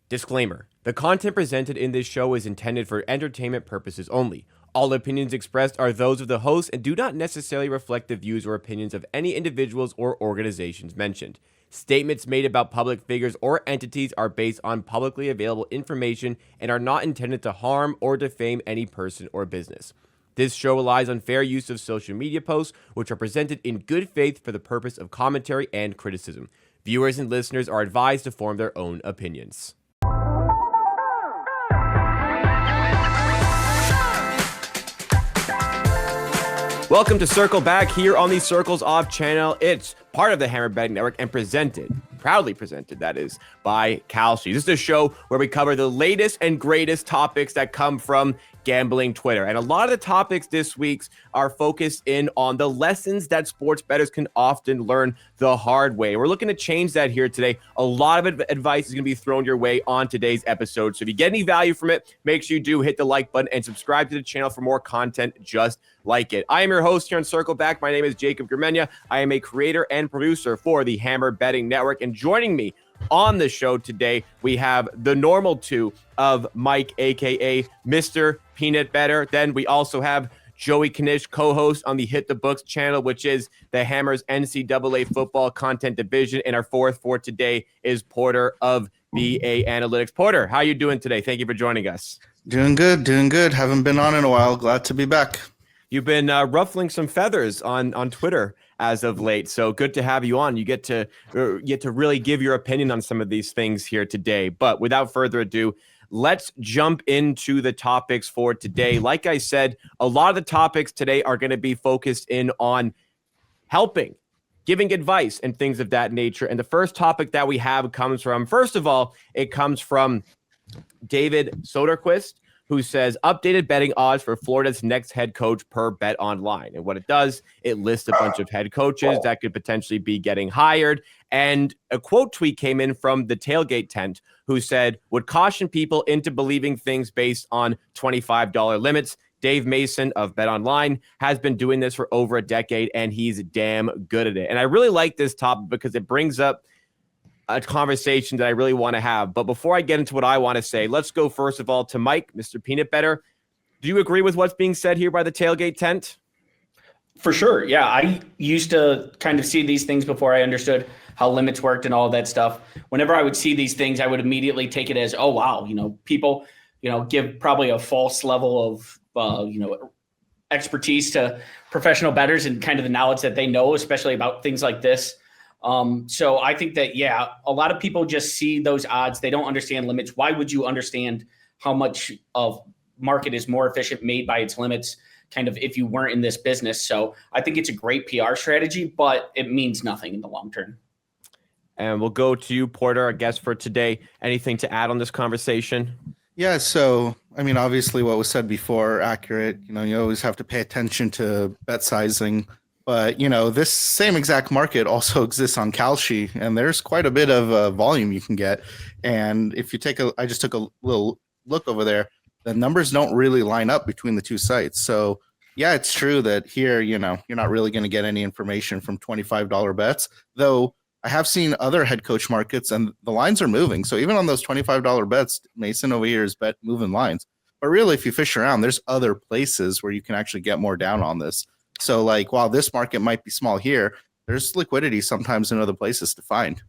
Disclaimer: the content presented in this show is intended for entertainment purposes only. All opinions expressed are those of the host and do not necessarily reflect the views or opinions of any individuals or organizations mentioned. Statements made about public figures or entities are based on publicly available information and are not intended to harm or defame any person or business. This show relies on fair use of social media posts, which are presented in good faith for the purpose of commentary and criticism. Viewers and listeners are advised to form their own opinions. Welcome to Circle Back here on the Circles Off channel. It's part of the Hammer Betting Network and proudly presented, that is, by Kalshi. This is a show where we cover the latest and greatest topics that come from gambling Twitter. And a lot of the topics this week are focused in on the lessons that sports bettors can often learn the hard way. We're looking to change that here today. A lot of advice is going to be thrown your way on today's episode. So if you get any value from it, make sure you do hit the like button and subscribe to the channel for more content just like it. I am your host here on Circle Back. My name is Jacob Gramegna. I am a creator and producer for the Hammer Betting Network. And joining me on the show today, we have the normal two of Mike, aka Mr. Peanutbettor. Then we also have Joey Knish, co-host on the Hit the Books channel, which is the Hammer's NCAA football content division. And our fourth for today is Porter of BA Analytics. Porter, how are you doing today? Thank you for joining us. Doing good. Haven't been on in a while. Glad to be back. You've been ruffling some feathers on Twitter as of late, so good to have you on. You get to really give your opinion on some of these things here today. But without further ado, let's jump into the topics for today. Like I said, a lot of the topics today are going to be focused in on helping, giving advice, and things of that nature. And the first topic that we have comes from, first of all, it comes from David Soderquist, who says updated betting odds for Florida's next head coach per Bet Online. And what it does, it lists a bunch of head coaches that could potentially be getting hired. And a quote tweet came in from the Tailgate Tent, who said, would caution people into believing things based on $25 limits. Dave Mason of Bet Online has been doing this for over a decade, and he's damn good at it. And I really like this topic because it brings up a conversation that I really want to have. But before I get into what I want to say, let's go first of all to Mike, Mr. Peanutbettor. Do you agree with what's being said here by the Tailgate Tent? For sure. Yeah, I used to kind of see these things before I understood how limits worked and all that stuff. Whenever I would see these things, I would immediately take it as, oh, wow, people, give probably a false level of, expertise to professional bettors and kind of the knowledge that they know, especially about things like this. So I think that, a lot of people just see those odds. They don't understand limits. Why would you understand how much of market is more efficient made by its limits kind of if you weren't in this business? So I think it's a great PR strategy, but it means nothing in the long term. And we'll go to you, Porter, our guest for today. Anything to add on this conversation? Yeah, so, obviously what was said before, accurate. You always have to pay attention to bet sizing. But, this same exact market also exists on Kalshi, and there's quite a bit of volume you can get. And if you I just took a little look over there, the numbers don't really line up between the two sites. So, yeah, it's true that here, you're not really going to get any information from $25 bets, though I have seen other head coach markets and the lines are moving. So even on those $25 bets, Mason over here is moving lines. But really, if you fish around, there's other places where you can actually get more down on this. So, while this market might be small here, there's liquidity sometimes in other places to find.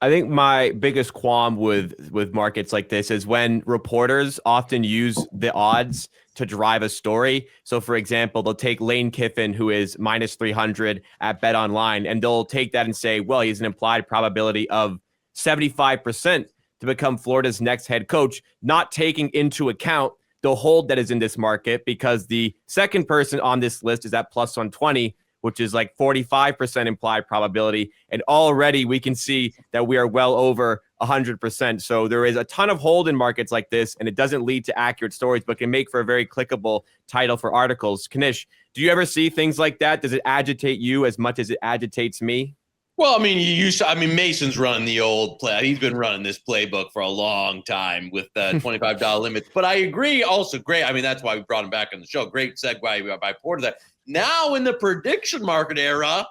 I think my biggest qualm with markets like this is when reporters often use the odds to drive a story. So, for example, they'll take Lane Kiffin, who is minus 300 at Bet Online, and they'll take that and say, well, he's an implied probability of 75% to become Florida's next head coach, not taking into account the hold that is in this market, because the second person on this list is at plus 120, which is like 45% implied probability. And already we can see that we are well over 100%. So there is a ton of hold in markets like this, and it doesn't lead to accurate stories, but can make for a very clickable title for articles. Knish, do you ever see things like that? Does it agitate you as much as it agitates me? Well, Mason's running the old play. He's been running this playbook for a long time with $25 limits. But I agree also, great. That's why we brought him back on the show. Great segue by Porter that now in the prediction market era,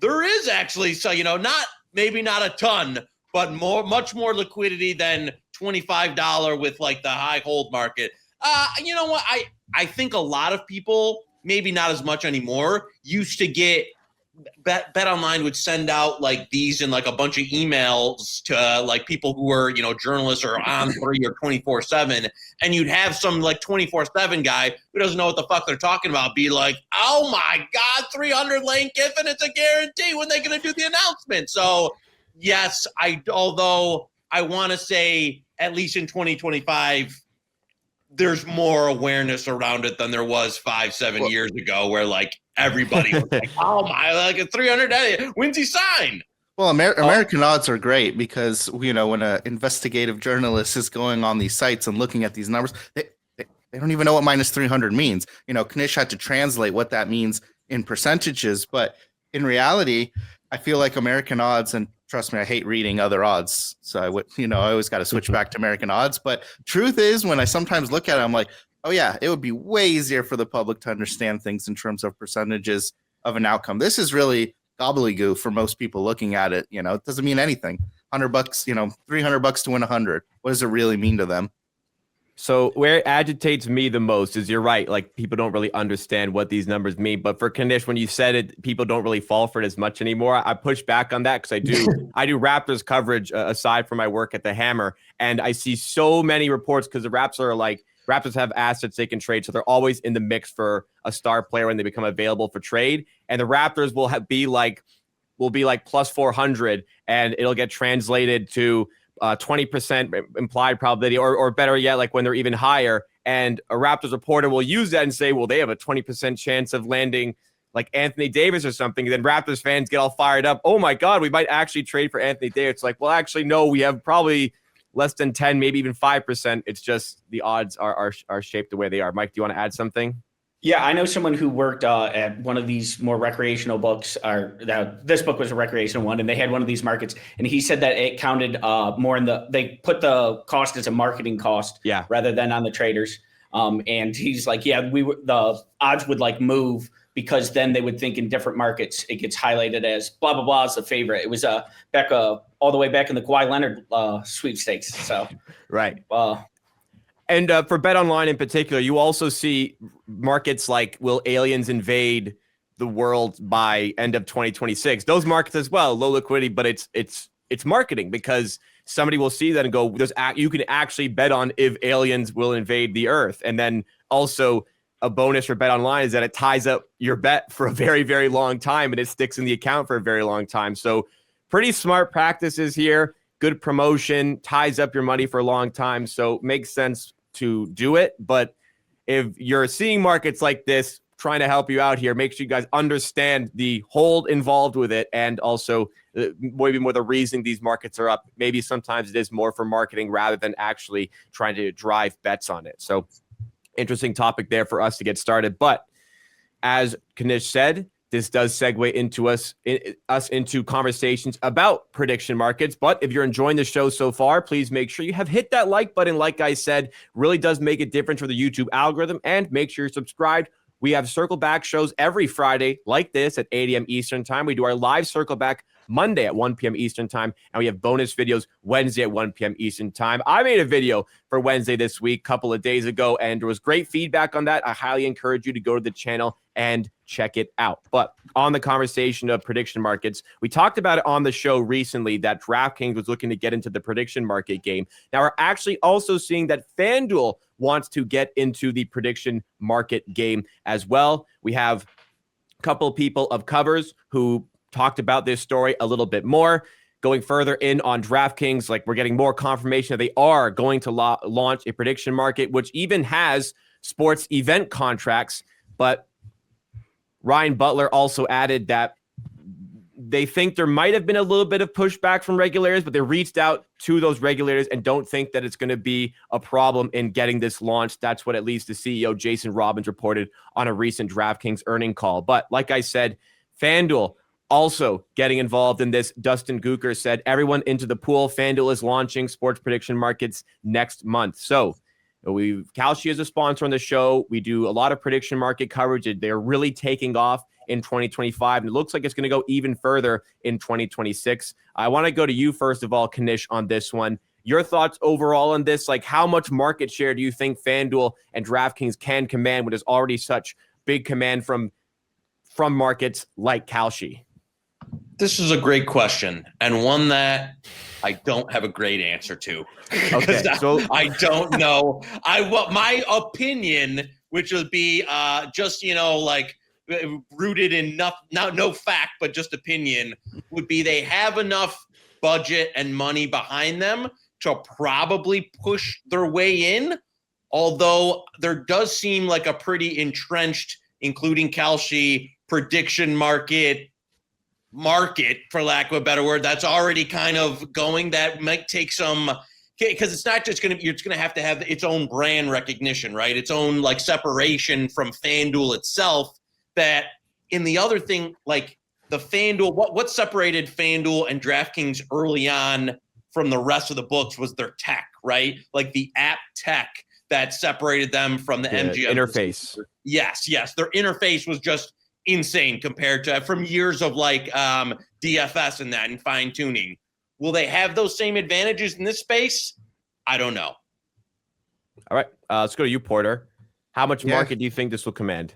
there is actually, so, not a ton, but much more liquidity than $25 with like the high hold market. You know what? I think a lot of people, maybe not as much anymore, used to get Bet Online would send out like these in like a bunch of emails to like people who were, journalists or on 3 or 24/7. And you'd have some like 24/7 guy who doesn't know what the fuck they're talking about be like, oh my God, 300 Lane Kiffin, it's a guarantee. When they going to do the announcement? So yes, although I want to say at least in 2025, there's more awareness around it than there was 5-7 years ago, where like everybody was like, oh my, like a 300, when's he sign? Well, American odds are great because, when an investigative journalist is going on these sites and looking at these numbers, they don't even know what minus 300 means. Knish had to translate what that means in percentages, but in reality, I feel like American odds, and trust me, I hate reading other odds. So I always got to switch back to American odds. But truth is, when I sometimes look at it, I'm like, oh yeah, it would be way easier for the public to understand things in terms of percentages of an outcome. This is really gobbledygook for most people looking at it. It doesn't mean anything. $100, $300 to win 100. What does it really mean to them? So where it agitates me the most is, you're right, like people don't really understand what these numbers mean. But for Knish, when you said it, people don't really fall for it as much anymore. I push back on that because I do Raptors coverage aside from my work at the Hammer, and I see so many reports because the Raptors have assets they can trade, so they're always in the mix for a star player when they become available for trade. And the Raptors will be like plus 400, and it'll get translated to 20% implied probability, or better yet, like when they're even higher. And a Raptors reporter will use that and say, well, they have a 20% chance of landing like Anthony Davis or something. And then Raptors fans get all fired up. Oh my God, we might actually trade for Anthony Davis. It's like, well, actually, no, we have probably less than 10, maybe even 5%. It's just the odds are shaped the way they are. Mike, do you want to add something? Yeah, I know someone who worked at one of these more recreational books, this book was a recreational one, and they had one of these markets, and he said that it counted more they put the cost as a marketing cost rather than on the traders. And he's like, the odds would like move because then they would think in different markets, it gets highlighted as blah, blah, blah is the favorite. It was back all the way back in the Kawhi Leonard sweepstakes. So, right. And for Bet Online in particular, you also see markets like, will aliens invade the world by end of 2026? Those markets as well, low liquidity, but it's marketing, because somebody will see that and go, you can actually bet on if aliens will invade the earth. And then also a bonus for Bet Online is that it ties up your bet for a very, very long time, and it sticks in the account for a very long time. So pretty smart practices here. Good promotion, ties up your money for a long time. So makes sense to do it. But if you're seeing markets like this, trying to help you out here, make sure you guys understand the hold involved with it, and also maybe more the reason these markets are up. Maybe sometimes it is more for marketing rather than actually trying to drive bets on it. So interesting topic there for us to get started. But as Knish said, this does segue into us into conversations about prediction markets. But if you're enjoying the show so far, please make sure you have hit that like button. Like I said, really does make a difference for the YouTube algorithm. And make sure you're subscribed. We have Circle Back shows every Friday like this at 8 a.m. Eastern time. We do our live Circle Back Monday at 1 p.m. Eastern time. And we have bonus videos Wednesday at 1 p.m. Eastern time. I made a video for Wednesday this week, a couple of days ago, and there was great feedback on that. I highly encourage you to go to the channel and check it out. But on the conversation of prediction markets, we talked about it on the show recently that DraftKings was looking to get into the prediction market game. Now we're actually also seeing that FanDuel wants to get into the prediction market game as well. We have a couple of people of Covers who talked about this story a little bit more. Going further in on DraftKings, like we're getting more confirmation that they are going to launch a prediction market, which even has sports event contracts. But Ryan Butler also added that they think there might have been a little bit of pushback from regulators, but they reached out to those regulators and don't think that it's going to be a problem in getting this launched. That's what at least the CEO, Jason Robbins, reported on a recent DraftKings earning call. But like I said, FanDuel also getting involved in this. Dustin Gooker said, everyone into the pool. FanDuel is launching sports prediction markets next month. So Kalshi is a sponsor on the show. We do a lot of prediction market coverage. They're really taking off in 2025, and it looks like it's going to go even further in 2026. I want to go to you first of all, Knish, on this one. Your thoughts overall on this? Like, how much market share do you think FanDuel and DraftKings can command when there's already such big command from markets like Kalshi? This is a great question, and one that I don't have a great answer to. Okay, so I don't know. What my opinion, which would be just like rooted in no fact, but just opinion, would be they have enough budget and money behind them to probably push their way in. Although there does seem like a pretty entrenched, including Kalshi, prediction market, for lack of a better word, that's already kind of going. That might take some, because it's not just going to, you're just going to have its own brand recognition, right? Its own like separation from FanDuel itself. That in the other thing, like the FanDuel, what separated FanDuel and DraftKings early on from the rest of the books was their tech, right? Like the app tech that separated them from the MGM interface. Yes. Their interface was just insane compared to from years of like DFS and that and fine tuning. Will they have those same advantages in this space? I don't know. All right, let's go to you, Porter. How much market do you think this will command?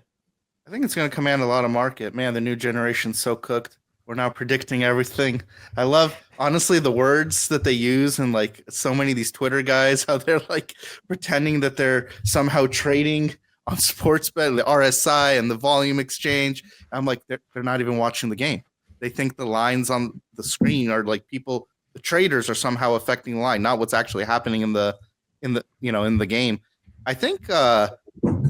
I think it's going to command a lot of market. Man, the new generation's so cooked. We're now predicting everything. I love, honestly, the words that they use, and like so many of these Twitter guys, how they're like pretending that they're somehow trading on sports bet, the RSI and the volume exchange. I'm like, they're not even watching the game. They think the lines on the screen are like people, the traders are somehow affecting the line, not what's actually happening in the game. I think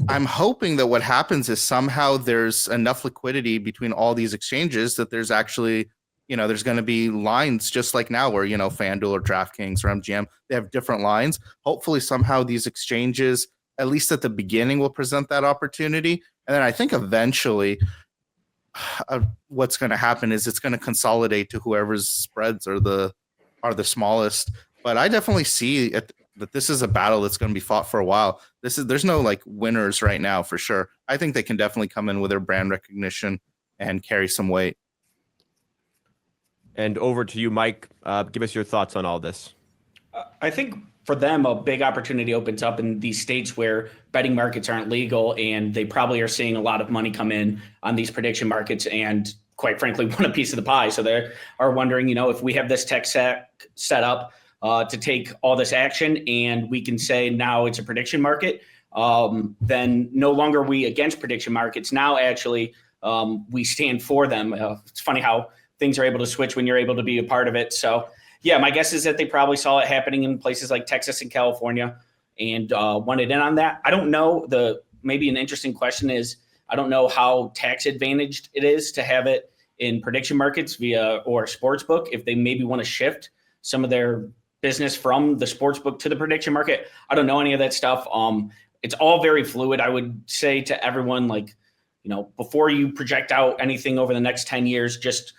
I'm hoping that what happens is somehow there's enough liquidity between all these exchanges that there's actually, there's going to be lines just like now where, FanDuel or DraftKings or MGM, they have different lines. Hopefully somehow these exchanges, at least at the beginning, will present that opportunity. And then I think eventually what's going to happen is it's going to consolidate to whoever's spreads are the smallest. But I definitely see that this is a battle that's going to be fought for a while. There's no like winners right now for sure. I think they can definitely come in with their brand recognition and carry some weight. And over to you, Mike. Give us your thoughts on all this. I think for them, a big opportunity opens up in these states where betting markets aren't legal, and they probably are seeing a lot of money come in on these prediction markets and quite frankly want a piece of the pie. So they are wondering, if we have this tech set up to take all this action and we can say now it's a prediction market, then no longer we against prediction markets. Now actually we stand for them. It's funny how things are able to switch when you're able to be a part of it. So yeah, my guess is that they probably saw it happening in places like Texas and California and wanted in on that. I don't know. Maybe an interesting question is, I don't know how tax advantaged it is to have it in prediction markets via or sportsbook, if they maybe want to shift some of their business from the sportsbook to the prediction market. I don't know any of that stuff. It's all very fluid. I would say to everyone, like, before you project out anything over the next 10 years, just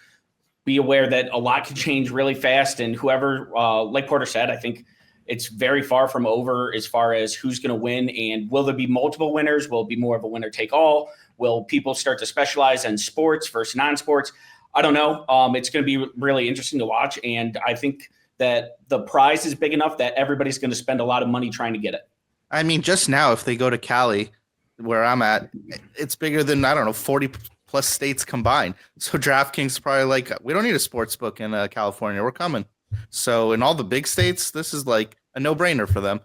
be aware that a lot can change really fast. And whoever, like Porter said, I think it's very far from over as far as who's going to win. And will there be multiple winners? Will it be more of a winner take all? Will people start to specialize in sports versus non-sports? I don't know. It's going to be really interesting to watch. And I think that the prize is big enough that everybody's going to spend a lot of money trying to get it. I mean, just now, if they go to Cali, where I'm at, it's bigger than, 40 plus states combined. So DraftKings is probably like, we don't need a sports book in California. We're coming. So in all the big states, this is like a no-brainer for them.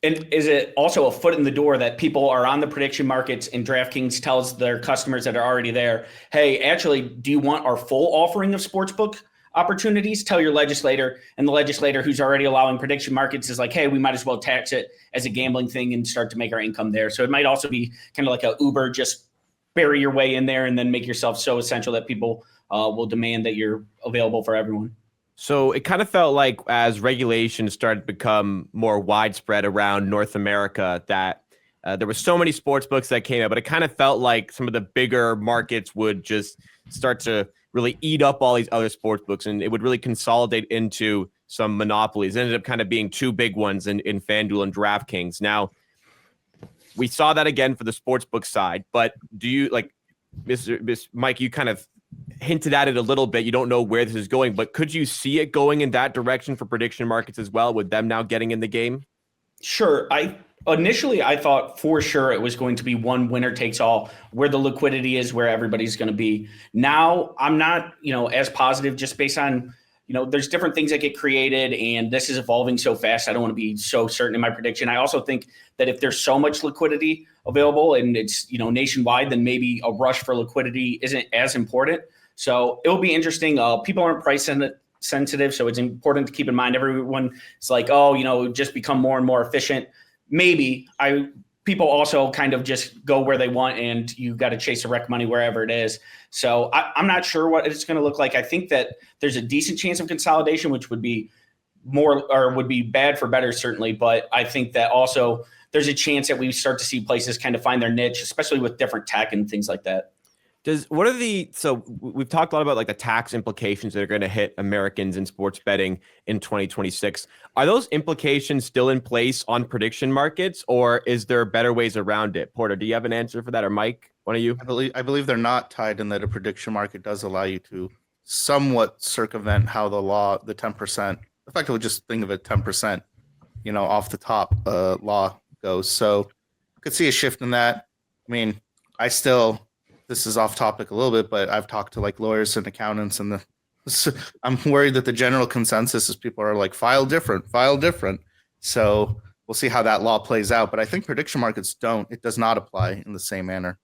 And is it also a foot in the door that people are on the prediction markets and DraftKings tells their customers that are already there, hey, actually, do you want our full offering of sportsbook opportunities? Tell your legislator, and the legislator who's already allowing prediction markets is like, hey, we might as well tax it as a gambling thing and start to make our income there. So it might also be kind of like a Uber, just bury your way in there and then make yourself so essential that people will demand that you're available for everyone. So it kind of felt like as regulation started to become more widespread around North America that there were so many sports books that came out, but it kind of felt like some of the bigger markets would just start to really eat up all these other sports books, and it would really consolidate into some monopolies. It ended up kind of being two big ones in FanDuel and DraftKings. Now, we saw that again for the sportsbook side, but do you, like, Mike, you kind of hinted at it a little bit. You don't know where this is going, but could you see it going in that direction for prediction markets as well, with them now getting in the game? Sure. Initially I thought for sure it was going to be one winner takes all, where the liquidity is, where everybody's going to be. Now I'm not, as positive, just based on, there's different things that get created, and this is evolving so fast. I don't want to be so certain in my prediction. I also think that if there's so much liquidity available and it's, nationwide, then maybe a rush for liquidity isn't as important. So it'll be interesting. People aren't price sensitive, so it's important to keep in mind. Everyone is like, just become more and more efficient. Maybe people also kind of just go where they want, and you got to chase the rec money wherever it is. So I'm not sure what it's going to look like. I think that there's a decent chance of consolidation, which would be would be bad for bettors certainly. But I think that also there's a chance that we start to see places kind of find their niche, especially with different tech and things like that. So we've talked a lot about like the tax implications that are going to hit Americans in sports betting in 2026. Are those implications still in place on prediction markets, or is there better ways around it? Porter, do you have an answer for that, or Mike, one of you? I believe they're not tied, in that a prediction market does allow you to somewhat circumvent how the law, the 10%, effectively just think of it 10%, off the top law goes. So I could see a shift in that. I mean, this is off topic a little bit, but I've talked to like lawyers and accountants, and I'm worried that the general consensus is people are like, file different. So we'll see how that law plays out. But I think prediction markets it does not apply in the same manner.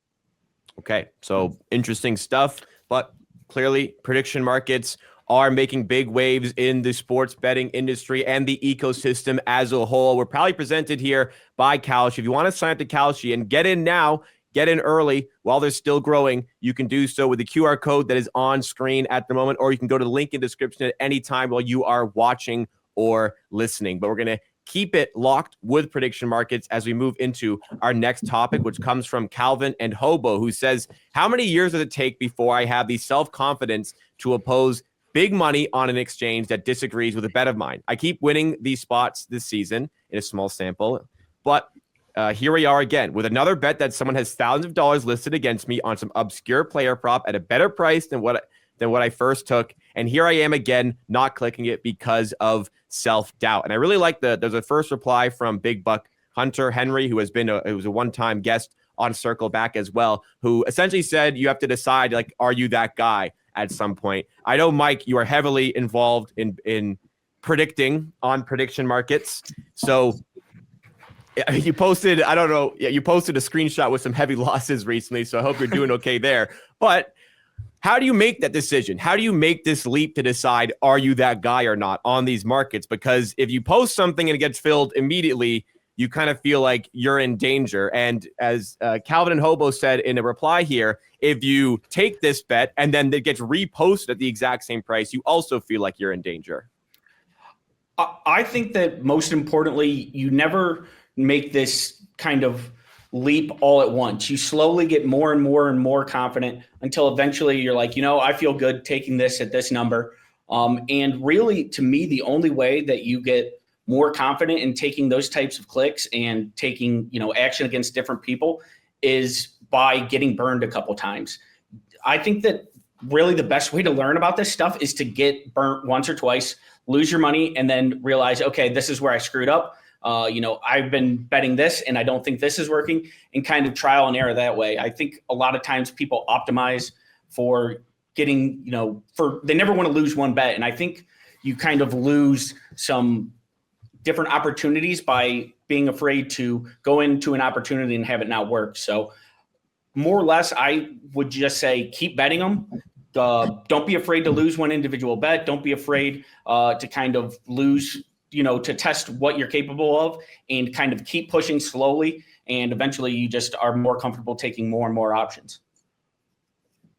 Okay, so interesting stuff, but clearly prediction markets are making big waves in the sports betting industry and the ecosystem as a whole. We're probably presented here by Kalshi. If you want to sign up to Kalshi and get in now, get in early while they're still growing, you can do so with the QR code that is on screen at the moment, or you can go to the link in the description at any time while you are watching or listening. But we're going to keep it locked with prediction markets as we move into our next topic, which comes from Calvin and Hobo, who says, how many years does it take before I have the self-confidence to oppose big money on an exchange that disagrees with a bet of mine? I keep winning these spots this season in a small sample, but here we are again with another bet that someone has thousands of dollars listed against me on some obscure player prop at a better price than what I first took. And here I am again, not clicking it because of self-doubt. And I really like there's a first reply from Big Buck Hunter Henry, who was a one-time guest on Circle Back as well, who essentially said you have to decide, like, are you that guy at some point? I know, Mike, you are heavily involved in predicting on prediction markets. So you posted, you posted a screenshot with some heavy losses recently, so I hope you're doing okay there. But how do you make that decision? How do you make this leap to decide, are you that guy or not on these markets? Because if you post something and it gets filled immediately, you kind of feel like you're in danger. And as Calvin and Hobo said in a reply here, if you take this bet and then it gets reposted at the exact same price, you also feel like you're in danger. I think that most importantly, you never make this kind of leap all at once. You slowly get more and more and more confident until eventually you're like, I feel good taking this at this number. And really, to me, the only way that you get more confident in taking those types of clicks and taking, action against different people is by getting burned a couple times. I think that really the best way to learn about this stuff is to get burnt once or twice, lose your money, and then realize, okay, this is where I screwed up. I've been betting this and I don't think this is working, and kind of trial and error that way. I think a lot of times people optimize for getting, they never want to lose one bet. And I think you kind of lose some different opportunities by being afraid to go into an opportunity and have it not work. So more or less, I would just say, keep betting them. Don't be afraid to lose one individual bet. Don't be afraid to kind of lose, to test what you're capable of, and kind of keep pushing slowly. And eventually you just are more comfortable taking more and more options.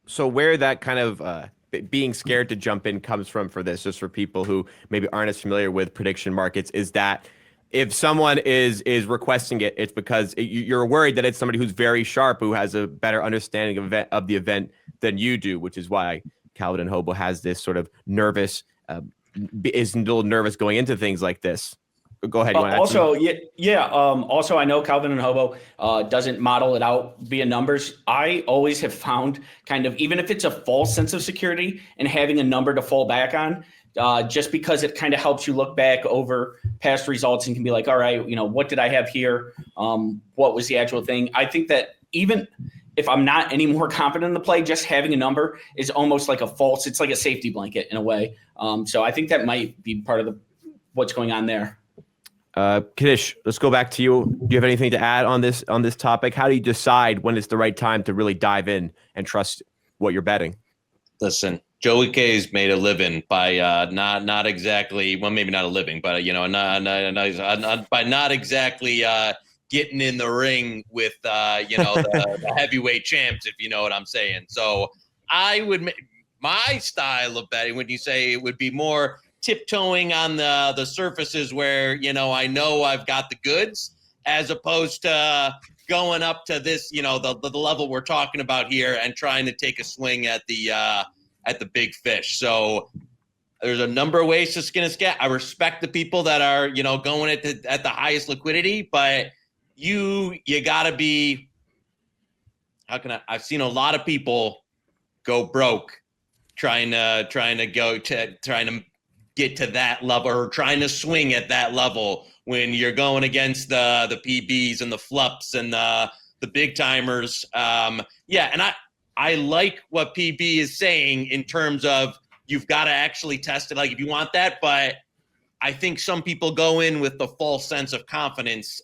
So where that kind of being scared to jump in comes from for this, just for people who maybe aren't as familiar with prediction markets, is that if someone is requesting it, it's because you're worried that it's somebody who's very sharp, who has a better understanding of the event than you do, which is why Calvin and Hobo has this sort of is a little nervous going into things like this. Go ahead. Also, also, I know Calvin and Hobo doesn't model it out via numbers. I always have found kind of, even if it's a false sense of security and having a number to fall back on, just because it kind of helps you look back over past results and can be like, all right, what did I have here? What was the actual thing? I think that even if I'm not any more confident in the play, just having a number is almost like it's like a safety blanket in a way. So I think that might be part of what's going on there. Knish, let's go back to you. Do you have anything to add on this topic? How do you decide when it's the right time to really dive in and trust what you're betting? Listen, Joey K's made a living by not exactly, well, maybe not a living, but by not exactly getting in the ring with the heavyweight champs, if you know what I'm saying. So I would my style of betting, when you say it would be more tiptoeing on the surfaces where I know I've got the goods, as opposed to going up to this the level we're talking about here and trying to take a swing at the big fish. So there's a number of ways to skin a cat. I respect the people that are going at the highest liquidity, but you gotta be. I've seen a lot of people go broke trying to get to that level, or trying to swing at that level when you're going against the PBs and the flups and the big timers. And I like what PB is saying in terms of you've got to actually test it, like if you want that. But I think some people go in with the false sense of confidence,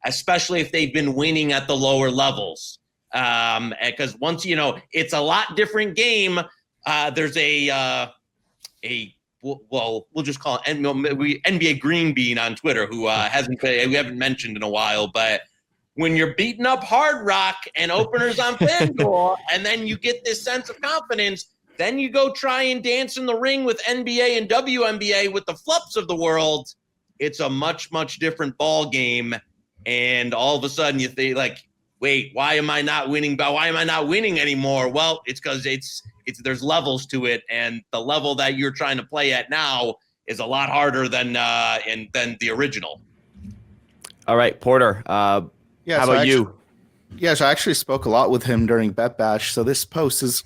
especially if they've been winning at the lower levels. Because once it's a lot different game. There's we'll just call it NBA Green Bean on Twitter, who we haven't mentioned in a while. But when you're beating up Hard Rock and openers on FanDuel, and then you get this sense of confidence, then you go try and dance in the ring with NBA and WNBA with the flups of the world. It's a much, much different ball game. And all of a sudden you think like, wait, why am I not winning? Why am I not winning anymore? Well, it's because there's levels to it, and the level that you're trying to play at now is a lot harder than the original. All right, Porter. How about you? Yes, I actually spoke a lot with him during Bet Bash, so this post is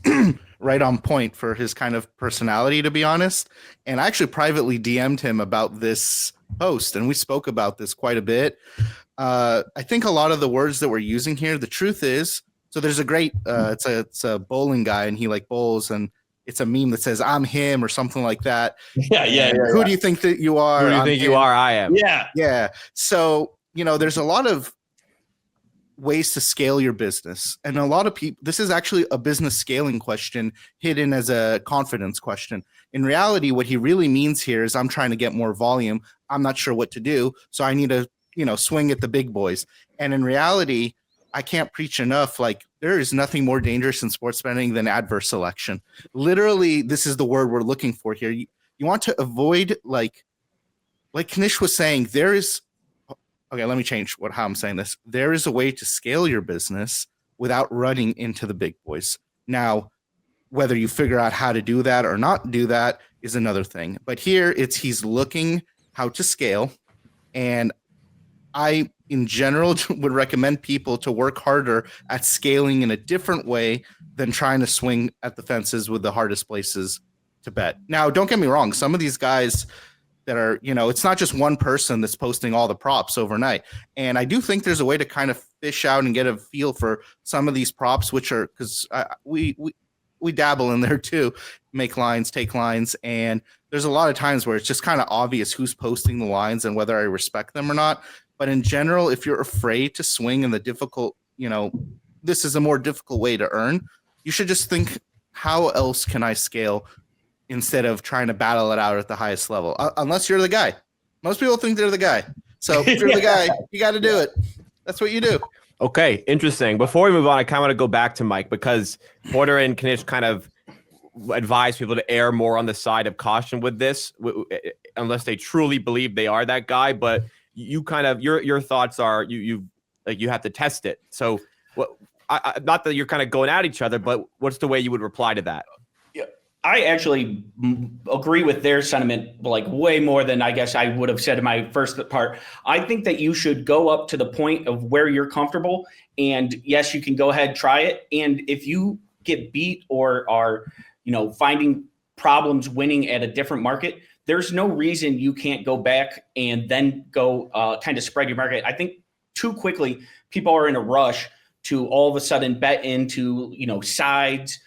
right on point for his kind of personality, to be honest. And I actually privately DM'd him about this post, and we spoke about this quite a bit. I think a lot of the words that we're using here, the truth is, so there's a great, it's a bowling guy, and he bowls, and it's a meme that says, I'm him, or something like that. Yeah. Who do you think that you are? Who do you think you are? I am. Yeah. So, there's a lot of ways to scale your business. And a lot of people, this is actually a business scaling question hidden as a confidence question. In reality, what he really means here is I'm trying to get more volume. I'm not sure what to do. So I need to, swing at the big boys. And in reality, I can't preach enough. There is nothing more dangerous in sports betting than adverse selection. Literally, this is the word we're looking for here. You want to avoid, like Knish was saying, okay, let me change how I'm saying this. There is a way to scale your business without running into the big boys. Now, whether you figure out how to do that or not do that is another thing. But here he's looking how to scale. And I, in general, would recommend people to work harder at scaling in a different way than trying to swing at the fences with the hardest places to bet. Now, don't get me wrong. Some of these guys that are, it's not just one person that's posting all the props overnight. And I do think there's a way to kind of fish out and get a feel for some of these props, which are, because we dabble in there too, make lines, take lines. And there's a lot of times where it's just kind of obvious who's posting the lines and whether I respect them or not. But in general, if you're afraid to swing in the difficult, this is a more difficult way to earn, you should just think, how else can I scale instead of trying to battle it out at the highest level? Unless you're the guy. Most people think they're the guy. So if you're the guy, you got to do it. That's what you do. Okay, interesting. Before we move on, I kind of want to go back to Mike, because Porter and Knish kind of advise people to err more on the side of caution with this, unless they truly believe they are that guy. But you kind of, your thoughts are you have to test it. So not that you're kind of going at each other, but what's the way you would reply to that? I actually agree with their sentiment, like way more than I guess I would have said in my first part. I think that you should go up to the point of where you're comfortable. And yes, you can go ahead, try it. And if you get beat or are, finding problems winning at a different market, there's no reason you can't go back and then go kind of spread your market. I think too quickly, people are in a rush to all of a sudden bet into, sides,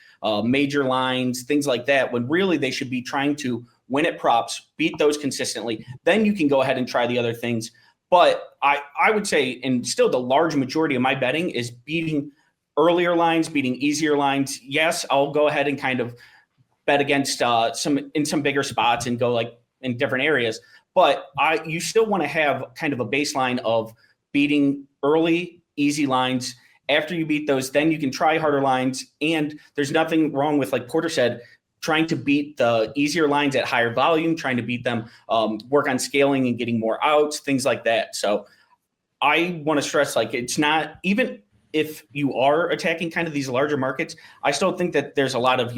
major lines, things like that, when really they should be trying to win at props, beat those consistently. Then you can go ahead and try the other things. But I would say, and still the large majority of my betting is beating earlier lines, beating easier lines. Yes, I'll go ahead and kind of bet against some bigger spots and go like in different areas. But you still want to have kind of a baseline of beating early, easy lines. After you beat those, then you can try harder lines. And there's nothing wrong with, like Porter said, trying to beat the easier lines at higher volume, trying to beat them, work on scaling and getting more outs, things like that. So I want to stress, like, it's not, even if you are attacking kind of these larger markets, I still think that there's a lot of,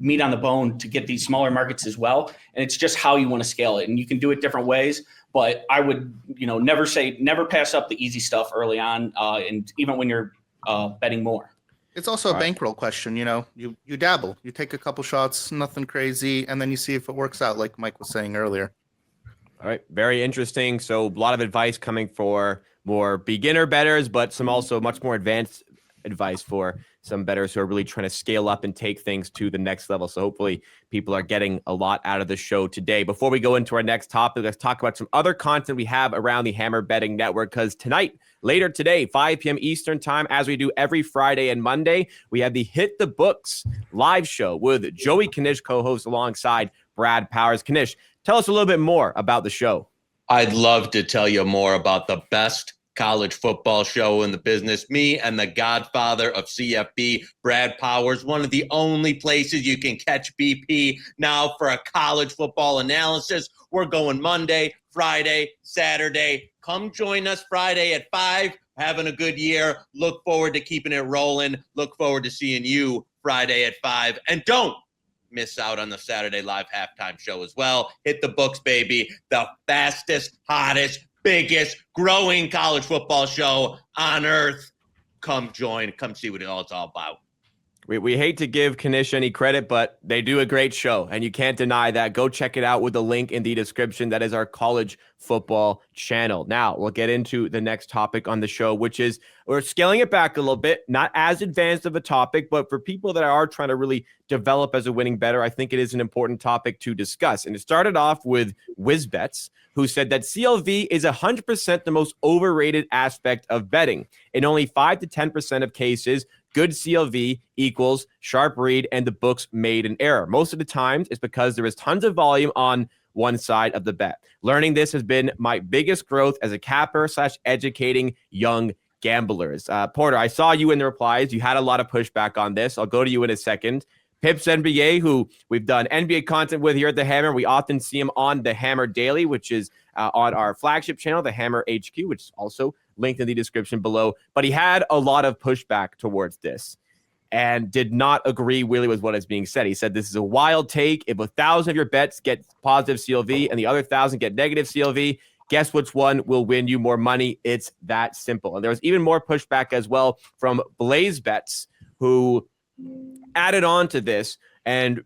meat on the bone to get these smaller markets as well. And it's just how you want to scale it. And you can do it different ways. But I would, never pass up the easy stuff early on, and even when you're betting more. It's also a bankroll question. You dabble, you take a couple shots, nothing crazy, and then you see if it works out, like Mike was saying earlier. All right, very interesting. So a lot of advice coming for more beginner bettors, but some also much more advanced advice for some bettors who are really trying to scale up and take things to the next level. So hopefully people are getting a lot out of the show today. Before we go into our next topic, let's talk about some other content we have around the Hammer Betting Network, because tonight, later today, 5 p.m. Eastern time, as we do every Friday and Monday, we have the Hit the Books live show with Joey Knish, co-host alongside Brad Powers. Knish, tell us a little bit more about the show. I'd love to tell you more about the best college football show in the business. Me and the godfather of CFB, Brad Powers, one of the only places you can catch BP now for a college football analysis. We're going Monday, Friday, Saturday. Come join us Friday at 5. Having a good year. Look forward to keeping it rolling. Look forward to seeing you Friday at 5. And don't miss out on the Saturday live halftime show as well. Hit the books, baby. The fastest, hottest, biggest, growing college football show on earth. Come join. Come see what it's all about. We hate to give Knish any credit, but they do a great show, and you can't deny that. Go check it out with the link in the description. That is our college football channel. Now, we'll get into the next topic on the show, which is we're scaling it back a little bit. Not as advanced of a topic, but for people that are trying to really develop as a winning bettor, I think it is an important topic to discuss. And it started off with WizBets, who said that CLV is 100% the most overrated aspect of betting. In only 5 to 10% of cases, good CLV equals sharp read and the books made an error. Most of the times it's because there is tons of volume on one side of the bet. Learning this has been my biggest growth as a capper / educating young gamblers. Porter, I saw you in the replies. You had a lot of pushback on this. I'll go to you in a second. Pips NBA, who we've done NBA content with here at the Hammer. We often see him on the Hammer Daily, which is on our flagship channel, the Hammer HQ, which is also linked in the description below. But he had a lot of pushback towards this and did not agree really with what is being said. He said this is a wild take. If 1,000 of your bets get positive CLV and the other 1,000 get negative CLV, guess which one will win you more money? It's that simple. And there was even more pushback as well from Blaze Bets, who added on to this and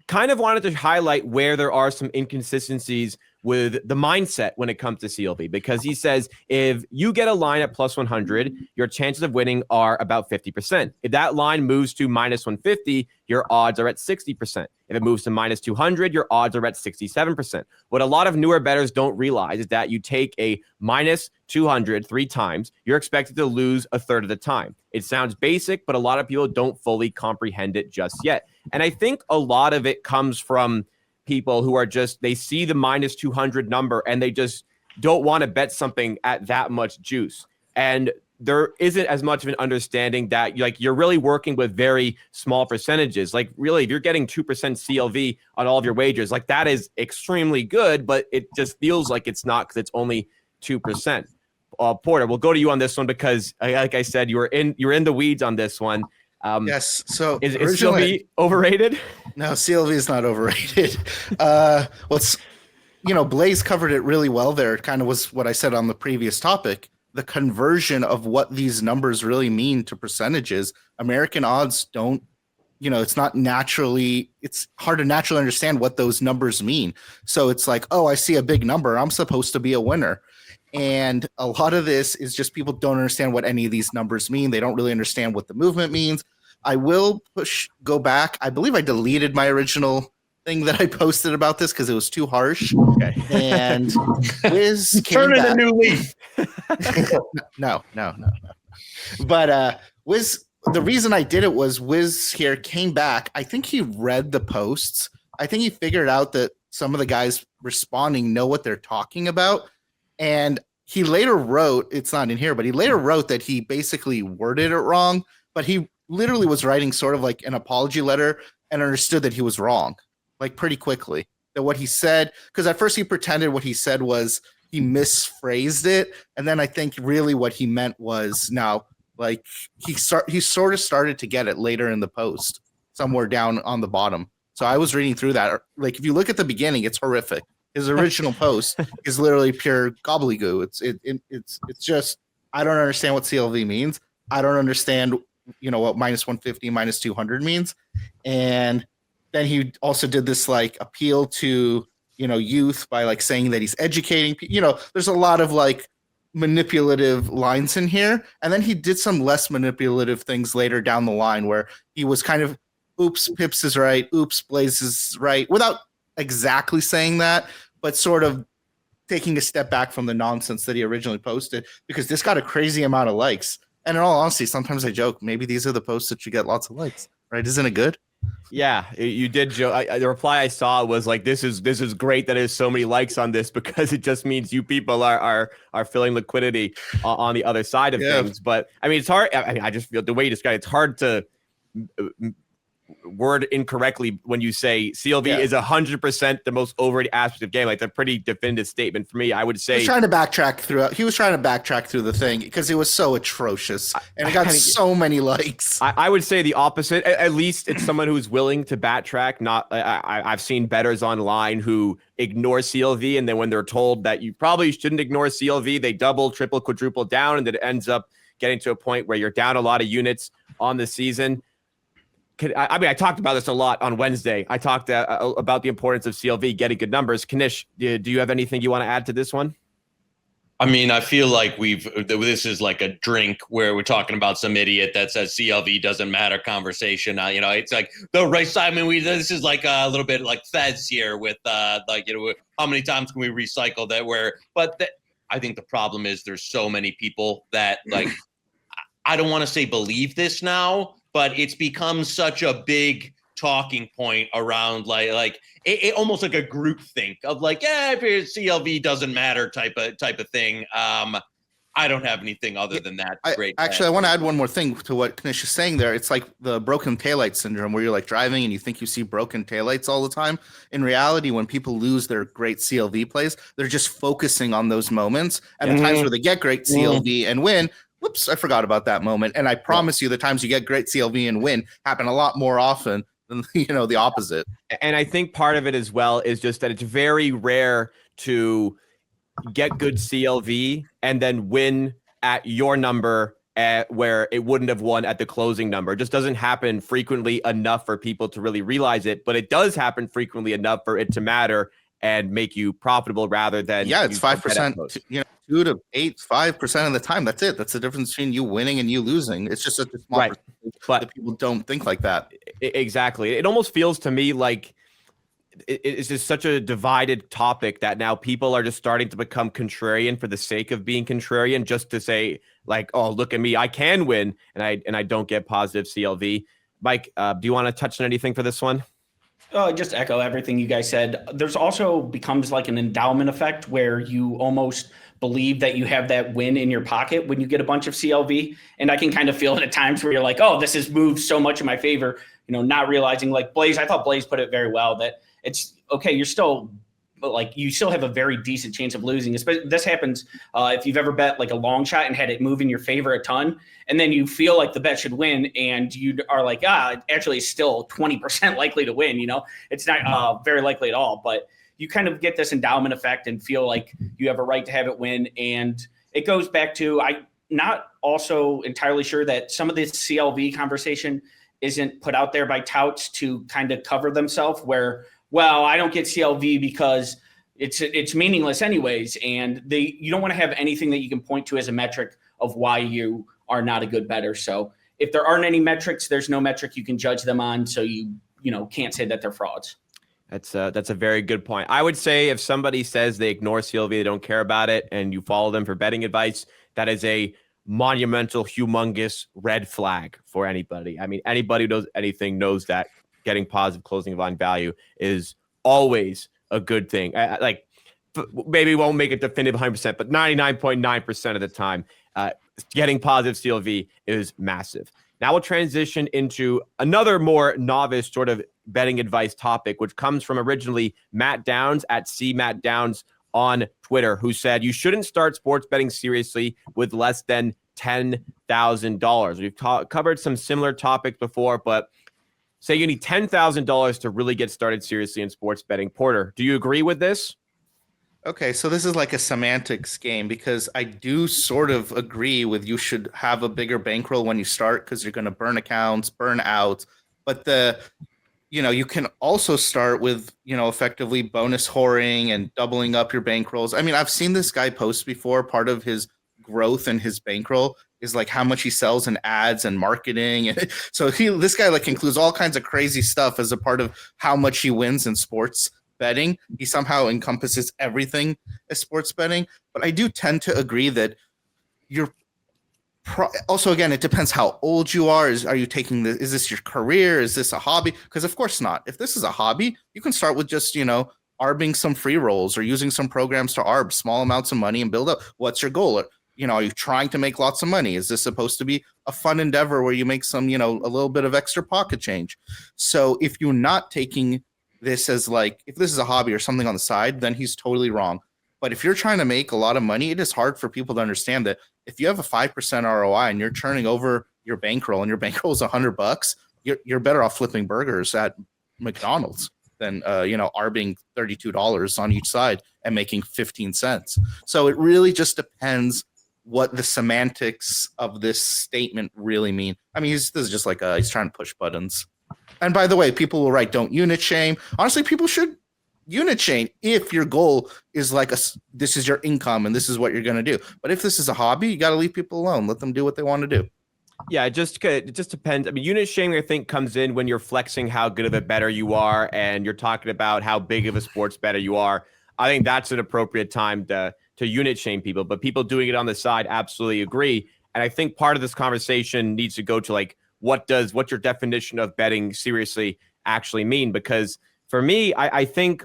kind of wanted to highlight where there are some inconsistencies with the mindset when it comes to CLV, because he says if you get a line at plus 100, your chances of winning are about 50%. If that line moves to minus 150, your odds are at 60%. If it moves to minus 200, your odds are at 67%. What a lot of newer bettors don't realize is that you take a minus 200 3 times, you're expected to lose a third of the time. It sounds basic, but a lot of people don't fully comprehend it just yet. And I think a lot of it comes from people who are just, they see the minus 200 number and they just don't want to bet something at that much juice. And there isn't as much of an understanding that you're really working with very small percentages. Like really, if you're getting 2% CLV on all of your wagers, like that is extremely good, but it just feels like it's not because it's only 2%. Porter, we'll go to you on this one because, like I said, you're in the weeds on this one. Yes. So is CLV overrated? No, CLV is not overrated. Blaze covered it really well there. It kind of was what I said on the previous topic. The conversion of what these numbers really mean to percentages. American odds don't, it's not naturally, it's hard to naturally understand what those numbers mean. So it's like, oh, I see a big number, I'm supposed to be a winner. And a lot of this is just people don't understand what any of these numbers mean. They don't really understand what the movement means. I will go back. I believe I deleted my original thing that I posted about this because it was too harsh. Okay. And Wiz Turn in a new leaf. No. But Wiz, the reason I did it was Wiz here came back. I think he read the posts. I think he figured out that some of the guys responding know what they're talking about. And he later wrote, it's not in here, but he later wrote that he basically worded it wrong, but he literally was writing sort of like an apology letter and understood that he was wrong, like pretty quickly. That what he said, because at first he pretended what he said was he misphrased it. And then I think really what he meant was now, like he sort of started to get it later in the post, somewhere down on the bottom. So I was reading through that. Like if you look at the beginning, it's horrific. His original post is literally pure gobbledygook. It's just, I don't understand what CLV means. I don't understand, what minus 150, minus 200 means. And then he also did this like appeal to, youth by like saying that he's educating. There's a lot of like manipulative lines in here. And then he did some less manipulative things later down the line where he was kind of, oops, Pips is right. Oops, Blaze is right. Without exactly saying that, but sort of taking a step back from the nonsense that he originally posted, because this got a crazy amount of likes. And in all honesty, sometimes I joke, maybe these are the posts that you get lots of likes, right? Isn't it good? Yeah, you did joke. The reply I saw was like, "This is great that there's so many likes on this because it just means you people are filling liquidity on the other side of things." But I mean, it's hard. I mean, I just feel the way you described it's hard to word incorrectly when you say CLV is 100% the most overrated aspect of game. Like, that's a pretty definitive statement for me. I would say he was trying to backtrack through the thing because it was so atrocious and it got so many likes. I would say the opposite. At least it's someone who's willing to backtrack. Not I've seen bettors online who ignore CLV, and then when they're told that you probably shouldn't ignore CLV, they double, triple, quadruple down, and then it ends up getting to a point where you're down a lot of units on the season. I mean, I talked about this a lot on Wednesday. I talked about the importance of CLV getting good numbers. Knish, do you have anything you want to add to this one? I mean, I feel like this is like a drink where we're talking about some idiot that says CLV doesn't matter conversation. It's like the race. I mean, this is like a little bit like Feds here with how many times can we recycle that? I think the problem is there's so many people that like, I don't want to say believe this now, but it's become such a big talking point around like it almost like a group think of like, if CLV doesn't matter type of thing. I don't have anything other than that. I want to add one more thing to what Knish is saying there. It's like the broken taillight syndrome where you're like driving and you think you see broken taillights all the time. In reality, when people lose their great CLV plays, they're just focusing on those moments and the times where they get great CLV and win. Whoops, I forgot about that moment. And I promise you the times you get great CLV and win happen a lot more often than, the opposite. And I think part of it as well is just that it's very rare to get good CLV and then win at your number where it wouldn't have won at the closing number. It just doesn't happen frequently enough for people to really realize it, but it does happen frequently enough for it to matter and make you profitable rather than it's 5%, 2 to 5% of the time. That's it. That's the difference between you winning and you losing. It's just such a small percentage that people don't think like that. Exactly. It almost feels to me like it's just such a divided topic that now people are just starting to become contrarian for the sake of being contrarian, just to say like, oh, look at me, I can win, and I don't get positive CLV. Mike, do you want to touch on anything for this one? Just echo everything you guys said. There's also becomes like an endowment effect where you almost believe that you have that win in your pocket when you get a bunch of CLV. And I can kind of feel it at times where you're like, oh, this has moved so much in my favor, not realizing like Blaze. I thought Blaze put it very well that it's okay. You're still like you still have a very decent chance of losing. Especially this happens if you've ever bet like a long shot and had it move in your favor a ton, and then you feel like the bet should win, and you are like, actually it's still 20% likely to win. It's not very likely at all, but you kind of get this endowment effect and feel like you have a right to have it win. And it goes back to, I'm not also entirely sure that some of this CLV conversation isn't put out there by touts to kind of cover themselves where, well, I don't get CLV because it's meaningless anyways. And you don't want to have anything that you can point to as a metric of why you are not a good bettor. So if there aren't any metrics, there's no metric you can judge them on. So you can't say that they're frauds. That's a very good point. I would say if somebody says they ignore CLV, they don't care about it, and you follow them for betting advice, that is a monumental, humongous red flag for anybody. I mean, anybody who knows anything knows that getting positive closing line value is always a good thing. Like maybe won't make it definitive 100%, but 99.9% of the time, getting positive CLV is massive. Now we'll transition into another more novice sort of betting advice topic, which comes from originally Matt Downs at @CMattDowns on Twitter, who said you shouldn't start sports betting seriously with less than $10,000. We've covered some similar topics before, but say you need $10,000 to really get started seriously in sports betting. Porter, do you agree with this? Okay, so this is like a semantics game because I do sort of agree with you should have a bigger bankroll when you start because you're going to burn accounts, burn out. But you can also start with, effectively bonus whoring and doubling up your bankrolls. I mean, I've seen this guy post before. Part of his growth and his bankroll is like how much he sells in ads and marketing. And so this guy like includes all kinds of crazy stuff as a part of how much he wins in sports betting. He somehow encompasses everything as sports betting. But I do tend to agree that also, again, it depends how old you are. Are you taking is this your career? Is this a hobby? Because of course not. If this is a hobby, you can start with just, arbing some free rolls or using some programs to arb small amounts of money and build up. What's your goal? Are you trying to make lots of money? Is this supposed to be a fun endeavor where you make some, a little bit of extra pocket change? So if you're not taking this as like, if this is a hobby or something on the side, then he's totally wrong. But if you're trying to make a lot of money, it is hard for people to understand that if you have a 5% ROI and you're turning over your bankroll and your bankroll is $100, you're better off flipping burgers at McDonald's than, arbing $32 on each side and making 15 cents. So it really just depends what the semantics of this statement really mean. I mean, this is just like he's trying to push buttons. And by the way, people will write, don't unit shame. Honestly, people should unit shame if your goal is like this is your income and this is what you're going to do. But if this is a hobby, you got to leave people alone. Let them do what they want to do. Yeah, it just depends. I mean, unit shaming, I think, comes in when you're flexing how good of a bettor you are and you're talking about how big of a sports bettor you are. I think that's an appropriate time to unit shame people. But people doing it on the side absolutely agree. And I think part of this conversation needs to go to like, what's your definition of betting seriously actually mean? Because for me, I think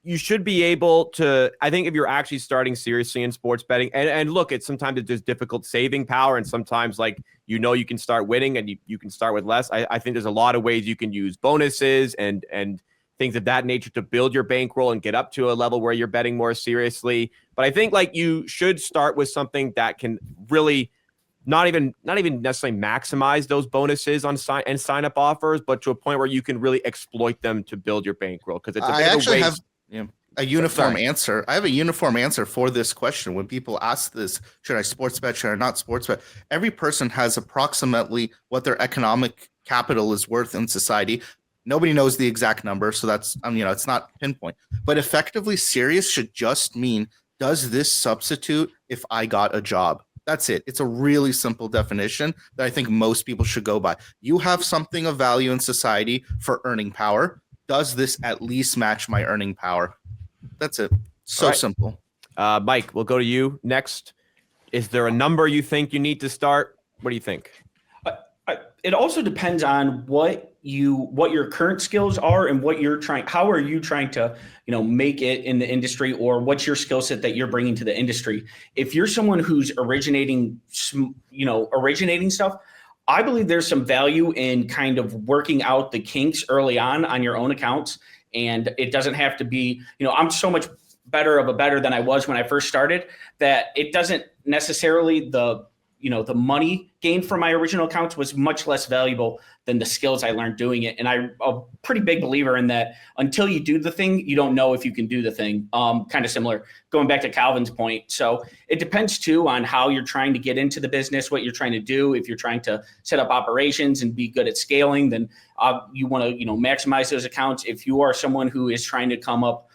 you should be able to, I think if you're actually starting seriously in sports betting, and look, sometimes it's just difficult saving power, and sometimes like, you can start winning and you can start with less. I think there's a lot of ways you can use bonuses and things of that nature to build your bankroll and get up to a level where you're betting more seriously. But I think like you should start with something that can really not even necessarily maximize those bonuses on sign up offers, but to a point where you can really exploit them to build your bankroll. Because it's a bit of a waste. A uniform answer. I have a uniform answer for this question. When people ask this, should I sports bet, should I not sports bet? Every person has approximately what their economic capital is worth in society. Nobody knows the exact number, so that's it's not pinpoint. But effectively, serious should just mean, does this substitute if I got a job? That's it. It's a really simple definition that I think most people should go by. You have something of value in society for earning power. Does this at least match my earning power? That's it. So right. Simple. Mike, we'll go to you next. Is there a number you think you need to start? What do you think? It also depends on what your current skills are and how are you trying to, make it in the industry, or what's your skill set that you're bringing to the industry. If you're someone who's originating stuff, I believe there's some value in kind of working out the kinks early on your own accounts And it doesn't have to be, I'm so much better of a bettor than I was when I first started that it doesn't necessarily the money gained from my original accounts was much less valuable than the skills I learned doing it. And I'm a pretty big believer in that until you do the thing, you don't know if you can do the thing. Kind of similar, going back to Calvin's point. So it depends too on how you're trying to get into the business, what you're trying to do. If you're trying to set up operations and be good at scaling, then you want to, maximize those accounts. If you are someone who is trying to come up,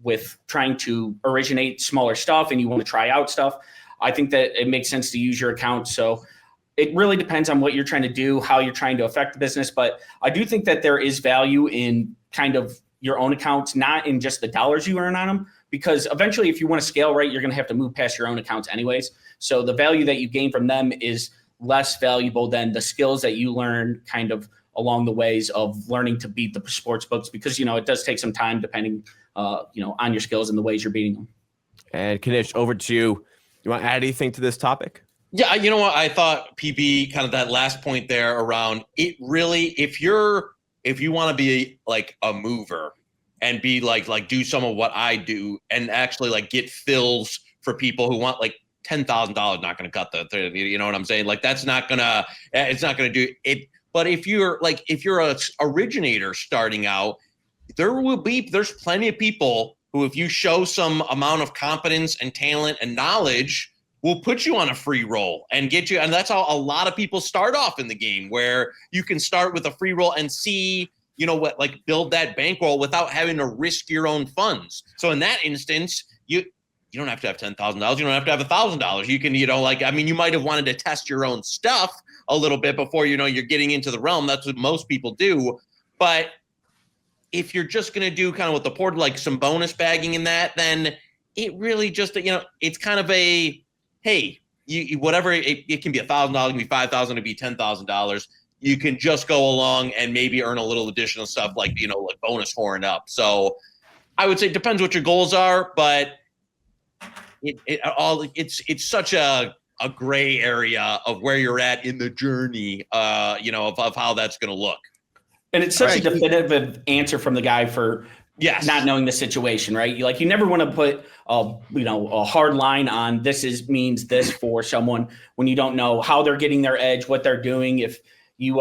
with trying to originate smaller stuff and you want to try out stuff, I think that it makes sense to use your account. So it really depends on what you're trying to do, how you're trying to affect the business. But I do think that there is value in kind of your own accounts, not in just the dollars you earn on them, because eventually if you want to scale right, you're going to have to move past your own accounts anyways. So the value that you gain from them is less valuable than the skills that you learn kind of along the ways of learning to beat the sports books, because, it does take some time depending, on your skills and the ways you're beating them. And Knish, over to you. You want to add anything to this topic? Yeah, you know what? I thought PB kind of that last point there around it really, if you want to be like a mover and be like do some of what I do and actually like get fills for people who want like $10,000, not going to cut you know what I'm saying? Like it's not going to do it. But if you're a originator starting out, there's plenty of people who, if you show some amount of competence and talent and knowledge, will put you on a free roll and get you. And that's how a lot of people start off in the game, where you can start with a free roll and see, build that bankroll without having to risk your own funds. So in that instance, you don't have to have $10,000. You don't have to have $1,000. You can, you might have wanted to test your own stuff a little bit before, you're getting into the realm. That's what most people do. But if you're just going to do kind of what the port, like some bonus bagging in that, then it really just, it's kind of a, hey, whatever, it can be $1,000, it can be $5,000, it can be $10,000. You can just go along and maybe earn a little additional stuff like bonus horn up. So I would say it depends what your goals are, but it's such a gray area of where you're at in the journey, of how that's going to look. And it's such a definitive answer from the guy for not knowing the situation, right? You never want to put a hard line on means this for someone when you don't know how they're getting their edge, what they're doing. If you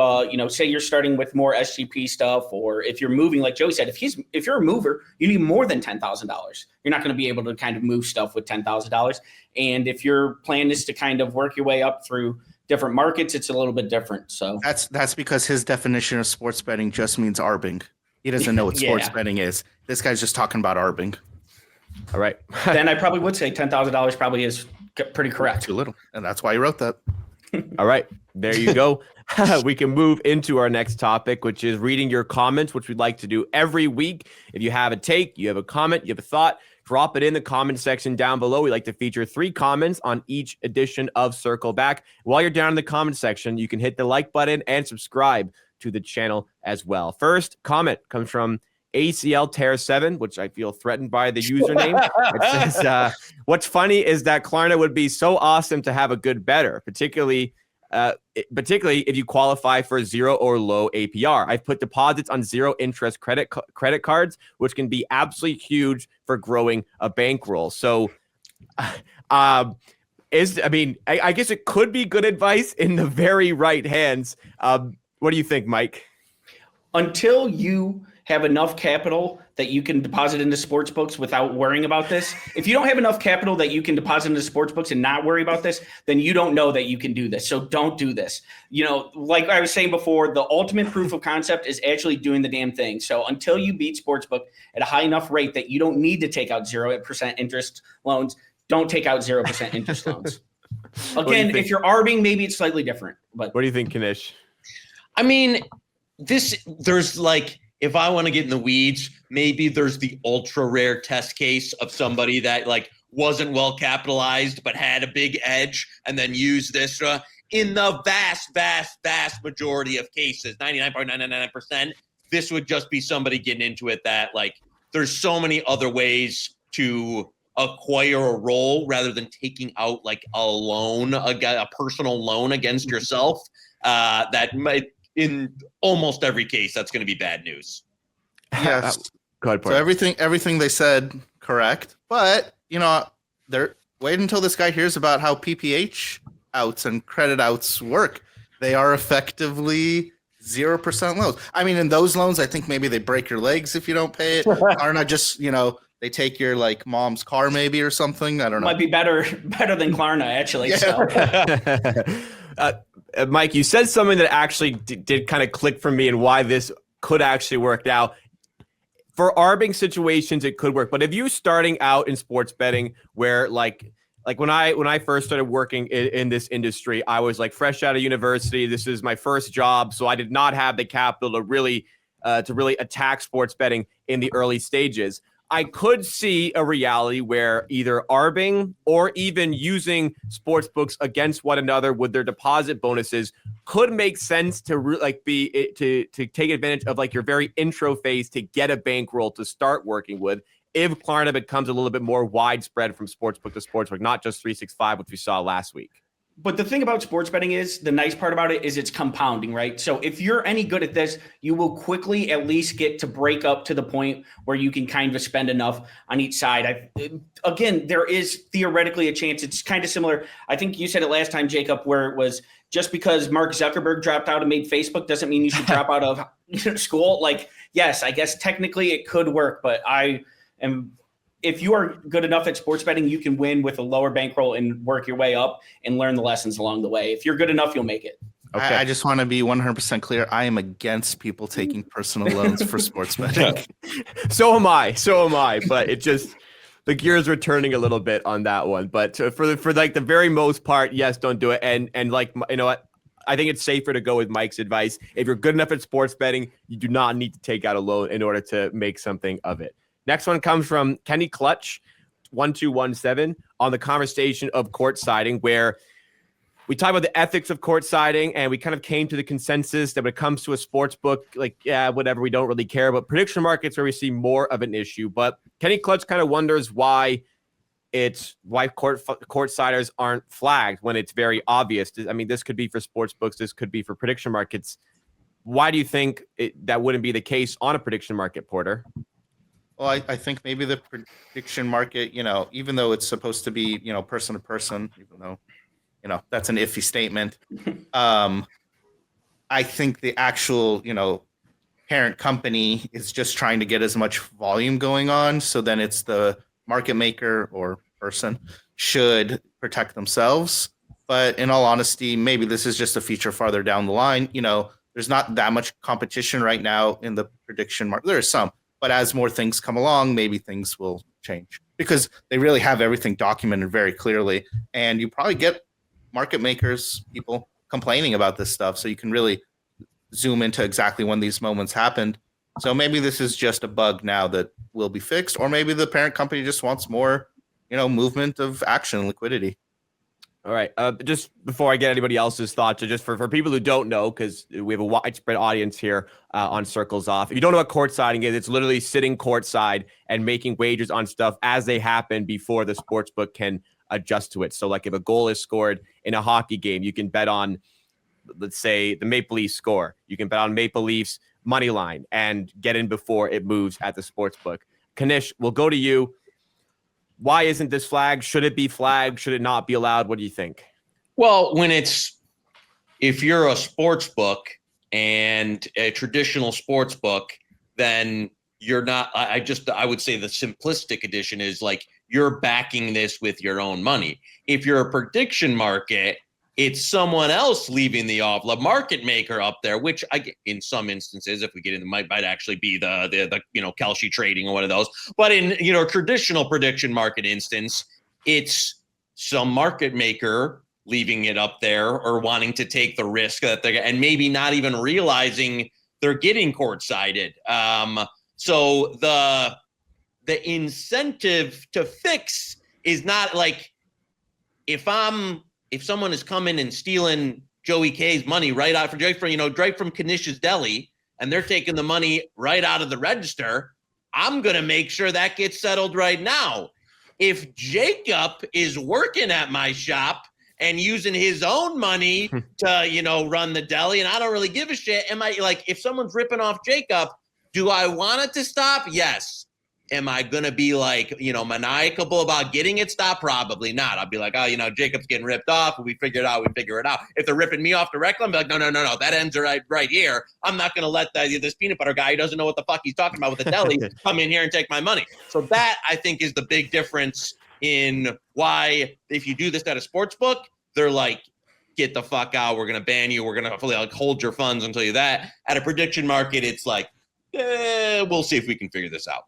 say you're starting with more SGP stuff, or if you're moving, like Joey said, if you're a mover, you need more than $10,000. You're not going to be able to kind of move stuff with $10,000. And if your plan is to kind of work your way up through different markets, it's a little bit different. So that's because his definition of sports betting just means arbing. He doesn't know what sports betting is. This guy's just talking about arbing. All right. Then I probably would say $10,000 probably is pretty correct. Too little. And that's why he wrote that. All right. There you go. We can move into our next topic, which is reading your comments, which we'd like to do every week. If you have a take, you have a comment, you have a thought, drop it in the comment section down below. We like to feature 3 comments on each edition of Circle Back. While you're down in the comment section, you can hit the like button and subscribe to the channel as well. First comment comes from ACL Terra 7, which I feel threatened by the username. It says, what's funny is that Klarna would be so awesome to have a good bettor, particularly if you qualify for 0 or low APR. I've put deposits on 0 interest credit cards, which can be absolutely huge for growing a bankroll. So, I guess it could be good advice in the very right hands. What do you think, Mike? Until you have enough capital that you can deposit into sports books without worrying about this. If you don't have enough capital that you can deposit into sports books and not worry about this, then you don't know that you can do this. So don't do this. Like I was saying before, the ultimate proof of concept is actually doing the damn thing. So until you beat sportsbook at a high enough rate that you don't need to take out 0% interest loans, don't take out 0% interest loans. Again, if you're arbing, maybe it's slightly different. But what do you think, Knish? I mean, there's if I want to get in the weeds, maybe there's the ultra rare test case of somebody that wasn't well capitalized but had a big edge and then used this. In the vast majority of cases, 99.999%, this would just be somebody getting into it that there's so many other ways to acquire a role rather than taking out a loan, a personal loan against yourself. That might, in almost every case, that's going to be bad news. Yes. Go ahead, So Porter. everything they said correct, but they're wait until this guy hears about how PPH outs and credit outs work. They are effectively 0% loans. I mean, in those loans, I think maybe they break your legs if you don't pay it. Or not just they take your like mom's car maybe or something. I don't know. Might be better than Klarna actually. Yeah. So. Mike, you said something that actually did kind of click for me and why this could actually work. Now, for arbing situations, it could work. But if you starting out in sports betting where like when I first started working in this industry, I was like fresh out of university. This is my first job. So I did not have the capital to really attack sports betting in the early stages. I could see a reality where either arbing or even using sports books against one another with their deposit bonuses could make sense to to take advantage of like your very intro phase to get a bankroll to start working with. If Klarna becomes a little bit more widespread from sportsbook to sportsbook, not just 365, which we saw last week. But the thing about sports betting is the nice part about it is it's compounding, right? So if you're any good at this, you will quickly at least get to break up to the point where you can kind of spend enough on each side. Again, there is theoretically a chance. It's kind of similar. I think you said it last time, Jacob, where it was just because Mark Zuckerberg dropped out and made Facebook doesn't mean you should drop out of school. Like, yes, I guess technically it could work, but if you are good enough at sports betting, you can win with a lower bankroll and work your way up and learn the lessons along the way. If you're good enough, you'll make it. Okay. I just want to be 100% clear. I am against people taking personal loans for sports betting. So am I. But it just the gears are turning a little bit on that one. But for like the very most part, yes, don't do it. And like what. I think it's safer to go with Mike's advice. If you're good enough at sports betting, you do not need to take out a loan in order to make something of it. Next one comes from Kenny Clutch, 1217, on the conversation of court siding, where we talk about the ethics of court siding, and we kind of came to the consensus that when it comes to a sports book, like, yeah, whatever, we don't really care. But prediction markets where we see more of an issue. But Kenny Clutch kind of wonders why court-siders aren't flagged when it's very obvious. I mean, this could be for sports books. This could be for prediction markets. Why do you think that wouldn't be the case on a prediction market, Porter? Well, I think maybe the prediction market, even though it's supposed to be, person to person, even though, that's an iffy statement. I think the actual, parent company is just trying to get as much volume going on. So then it's the market maker or person should protect themselves. But in all honesty, maybe this is just a feature farther down the line. There's not that much competition right now in the prediction market. There is some. But as more things come along, maybe things will change because they really have everything documented very clearly. And you probably get market makers, people complaining about this stuff. So you can really zoom into exactly when these moments happened. So maybe this is just a bug now that will be fixed, or maybe the parent company just wants more, movement of action and liquidity. All right. Just before I get anybody else's thoughts, so just for people who don't know, because we have a widespread audience here on Circles Off. If you don't know what court siding is, it's literally sitting courtside and making wagers on stuff as they happen before the sportsbook can adjust to it. So like if a goal is scored in a hockey game, you can bet on, let's say, the Maple Leafs score. You can bet on Maple Leafs money line and get in before it moves at the sportsbook. Knish, we'll go to you. Why isn't this flagged? Should it be flagged? Should it not be allowed? What do you think? Well, if you're a sports book and a traditional sports book, then you're not, I would say the simplistic edition is like you're backing this with your own money. If you're a prediction market, it's someone else leaving the market maker up there, which in some instances, if we get into, might actually be the Kalshi trading or one of those. But in traditional prediction market instance, it's some market maker leaving it up there or wanting to take the risk that and maybe not even realizing they're getting court-sided. So the incentive to fix is not like if someone is coming and stealing Joey K's money right from Knish's deli, and they're taking the money right out of the register, I'm going to make sure that gets settled right now. If Jacob is working at my shop and using his own money to, run the deli, and I don't really give a shit, if someone's ripping off Jacob, Do I want it to stop? Yes. Am I going to be like, maniacal about getting it stopped? Probably not. I'll be like, oh, Jacob's getting ripped off. We figure it out. If they're ripping me off directly, I'm like, no. That ends right here. I'm not going to let this peanut butter guy who doesn't know what the fuck he's talking about with the deli come in here and take my money. So that, I think, is the big difference in why if you do this at a sports book, they're like, get the fuck out. We're going to ban you. We're going to hold your funds until you that. At a prediction market, it's like, we'll see if we can figure this out.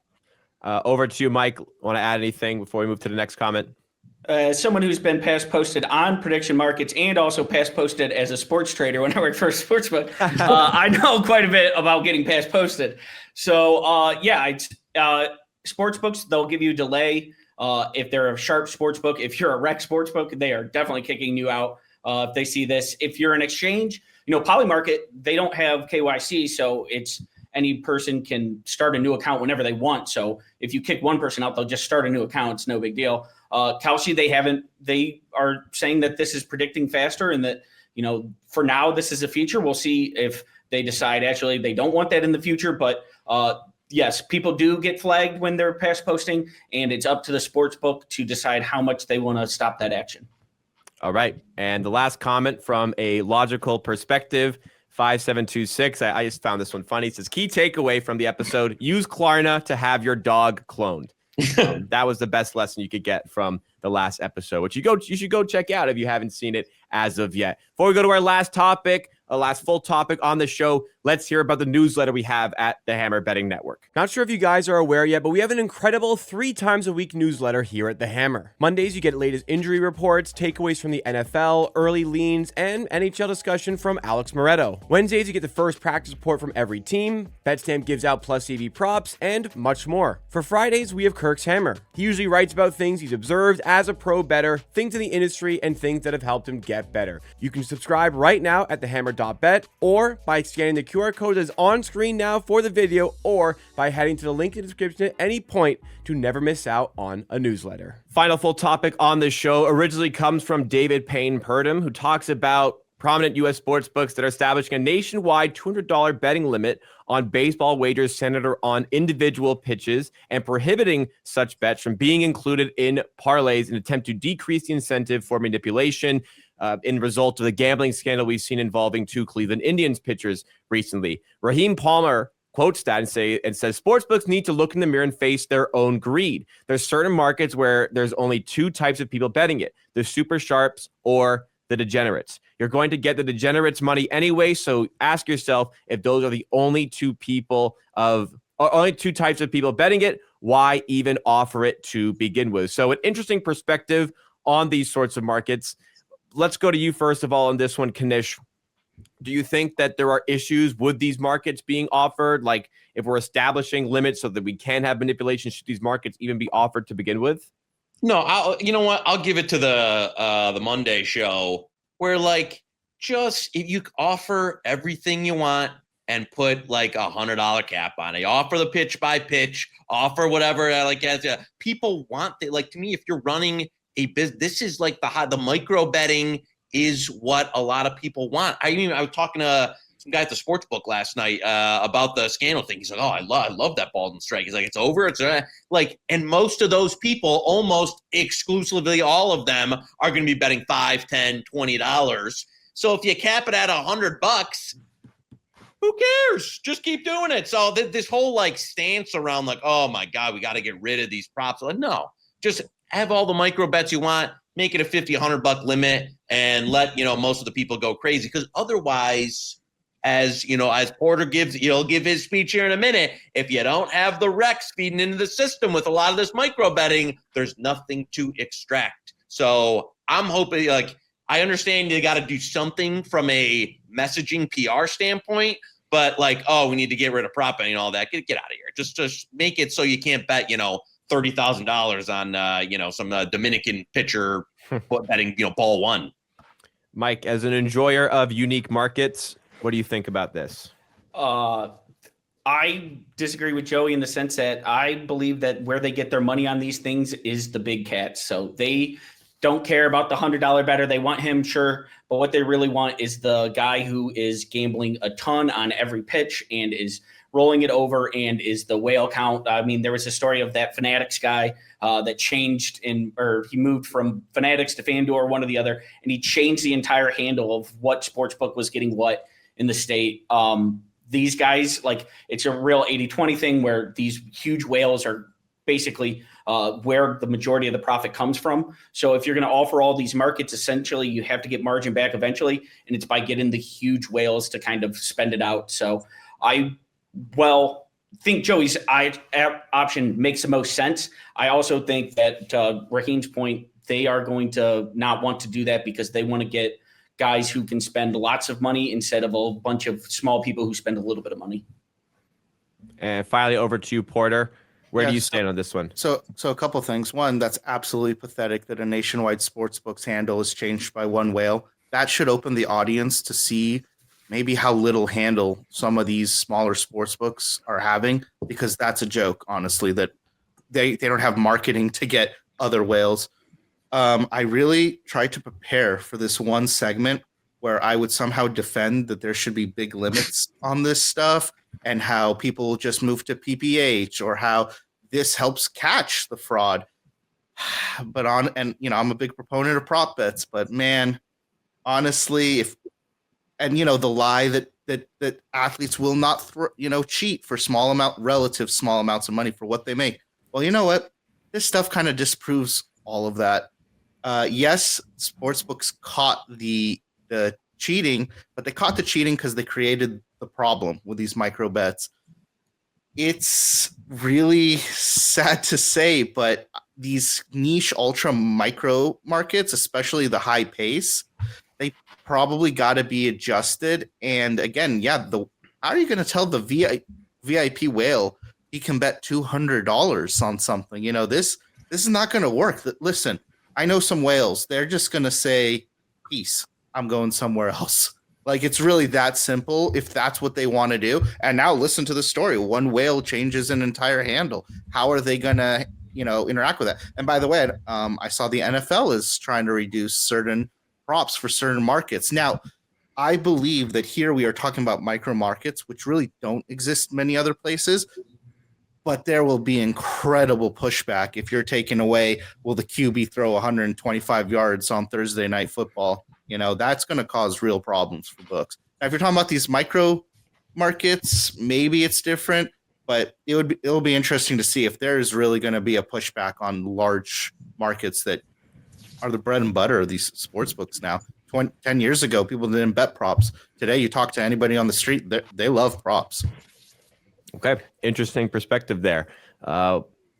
Over to you, Mike. Want to add anything before we move to the next comment? Someone who's been past posted on prediction markets and also past posted as a sports trader when I worked for a sports book, I know quite a bit about getting past posted. So, sports books, they'll give you a delay. If they're a sharp sports book, if you're a rec sports book, they are definitely kicking you out if they see this. If you're an exchange, Polymarket, they don't have KYC, so it's any person can start a new account whenever they want. So if you kick one person out, they'll just start a new account. It's no big deal. Kalshi, they are saying that this is predicting faster and that, for now, this is a feature. We'll see if they decide actually they don't want that in the future. But yes, people do get flagged when they're past posting, and it's up to the sports book to decide how much they want to stop that action. All right. And the last comment from a logical perspective, 5726. I just found this one funny. It says, key takeaway from the episode, use Klarna to have your dog cloned. That was the best lesson you could get from the last episode, which you should go check out if you haven't seen it as of yet. Before we go to our last topic, a last full topic on the show, let's hear about the newsletter we have at the Hammer Betting Network. Not sure if you guys are aware yet, but we have an incredible 3 times a week newsletter here at the Hammer. Mondays, you get latest injury reports, takeaways from the NFL, early leans, and NHL discussion from Alex Moretto. Wednesdays, you get the first practice report from every team. Betstamp gives out plus CV props, and much more. For Fridays, we have Kirk's Hammer. He usually writes about things he's observed as a pro bettor, things in the industry, and things that have helped him get better. You can subscribe right now at thehammer.bet or by scanning the QR code that is on screen now for the video, or by heading to the link in the description at any point to never miss out on a newsletter. Final full topic on the show originally comes from David Payne Purdom, who talks about prominent U.S. sports books that are establishing a nationwide $200 betting limit on baseball wagers centered on individual pitches and prohibiting such bets from being included in parlays in an attempt to decrease the incentive for manipulation in result of the gambling scandal we've seen involving 2 Cleveland Indians pitchers recently. Raheem Palmer quotes that and says, sportsbooks need to look in the mirror and face their own greed. There's certain markets where there's only 2 types of people betting it, the super sharps or the degenerates. You're going to get the degenerates money anyway, so ask yourself if those are the only 2 types of people betting it, why even offer it to begin with? So an interesting perspective on these sorts of markets. Let's go to you first of all on this one, Knish. Do you think that there are issues with these markets being offered? Like if we're establishing limits so that we can have manipulation, should these markets even be offered to begin with? No, you know what? I'll give it to the Monday show where just if you offer everything you want and put like $100 cap on it, you offer the pitch by pitch, offer whatever. People want it. Like to me, if you're running a business, this is like the micro betting is what a lot of people want. I was talking to some guy at the sports book last night about the scandal thing. He's like, "Oh, I love that ball and strike." He's like, "It's over." It's and most of those people, almost exclusively, all of them are going to be betting $5, $10, $20. So if you cap it at $100, who cares? Just keep doing it. So this whole stance around oh my God, we got to get rid of these props. No, just have all the micro bets you want, make it a $50, $100 limit, and let most of the people go crazy. Because otherwise, as Porter he'll give his speech here in a minute, if you don't have the Rex feeding into the system with a lot of this micro betting, there's nothing to extract. So I'm hoping, I understand you got to do something from a messaging PR standpoint, but we need to get rid of prop betting and all that. Get out of here. Just make it so you can't bet, $30,000 on some Dominican pitcher betting ball 1. Mike, as an enjoyer of unique markets, what do you think about this? I disagree with Joey in the sense that I believe that where they get their money on these things is the big cats. So they don't care about the $100 bettor. They want him, sure, but what they really want is the guy who is gambling a ton on every pitch and is rolling it over and is the whale count. I mean, there was a story of that Fanatics guy that changed he moved from Fanatics to FanDuel, one or the other, and he changed the entire handle of what sportsbook was getting what in the state. These guys, like, it's a real 80-20 thing where these huge whales are basically where the majority of the profit comes from. So if you're going to offer all these markets, essentially you have to get margin back eventually, and it's by getting the huge whales to kind of spend it out. So I think Joey's option makes the most sense. I also think that Raheem's point, they are going to not want to do that because they want to get guys who can spend lots of money instead of a bunch of small people who spend a little bit of money. And finally, over to you, Porter. Where do you stand on this one? So a couple of things. One, that's absolutely pathetic that a nationwide sportsbook's handle is changed by one whale. That should open the audience to see maybe how little handle some of these smaller sportsbooks are having, because that's a joke, honestly, that they don't have marketing to get other whales. I really tried to prepare for this one segment where I would somehow defend that there should be big limits on this stuff and how people just move to PPH or how this helps catch the fraud. But I'm a big proponent of prop bets, but man, honestly, the lie that athletes will not cheat for relative small amounts of money for what they make. Well, you know what? This stuff kind of disproves all of that. Yes, sportsbooks caught the cheating, but they caught the cheating because they created the problem with these micro bets. It's really sad to say, but these niche ultra micro markets, especially the high pace, they probably got to be adjusted. And again, how are you going to tell the VIP whale he can bet $200 on something? This is not going to work. Listen, I know some whales. They're just going to say, peace, I'm going somewhere else. Like, it's really that simple if that's what they want to do. And now listen to the story. One whale changes an entire handle. How are they going to, interact with that? And by the way, I saw the NFL is trying to reduce certain props for certain markets. Now, I believe that here we are talking about micro markets, which really don't exist many other places. But there will be incredible pushback if you're taking away, will the QB throw 125 yards on Thursday Night Football? That's going to cause real problems for books. Now, if you're talking about these micro markets, maybe it's different, but it'll be interesting to see if there's really going to be a pushback on large markets that are the bread and butter of these sports books now. 10 years ago, people didn't bet props. Today, you talk to anybody on the street, they love props. Okay, interesting perspective there.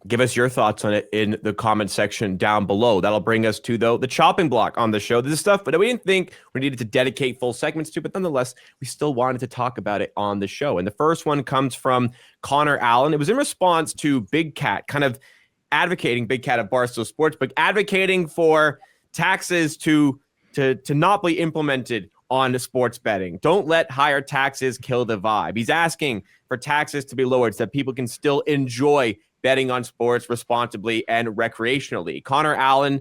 Give us your thoughts on it in the comment section down below. That'll bring us to the chopping block on the show. This is stuff that we didn't think we needed to dedicate full segments to, but nonetheless, we still wanted to talk about it on the show. And the first one comes from Connor Allen. It was in response to Big Cat, kind of advocating, Big Cat of Barstool Sports, but advocating for taxes to not be implemented on sports betting. Don't let higher taxes kill the vibe. He's asking for taxes to be lowered so that people can still enjoy betting on sports responsibly and recreationally. Connor Allen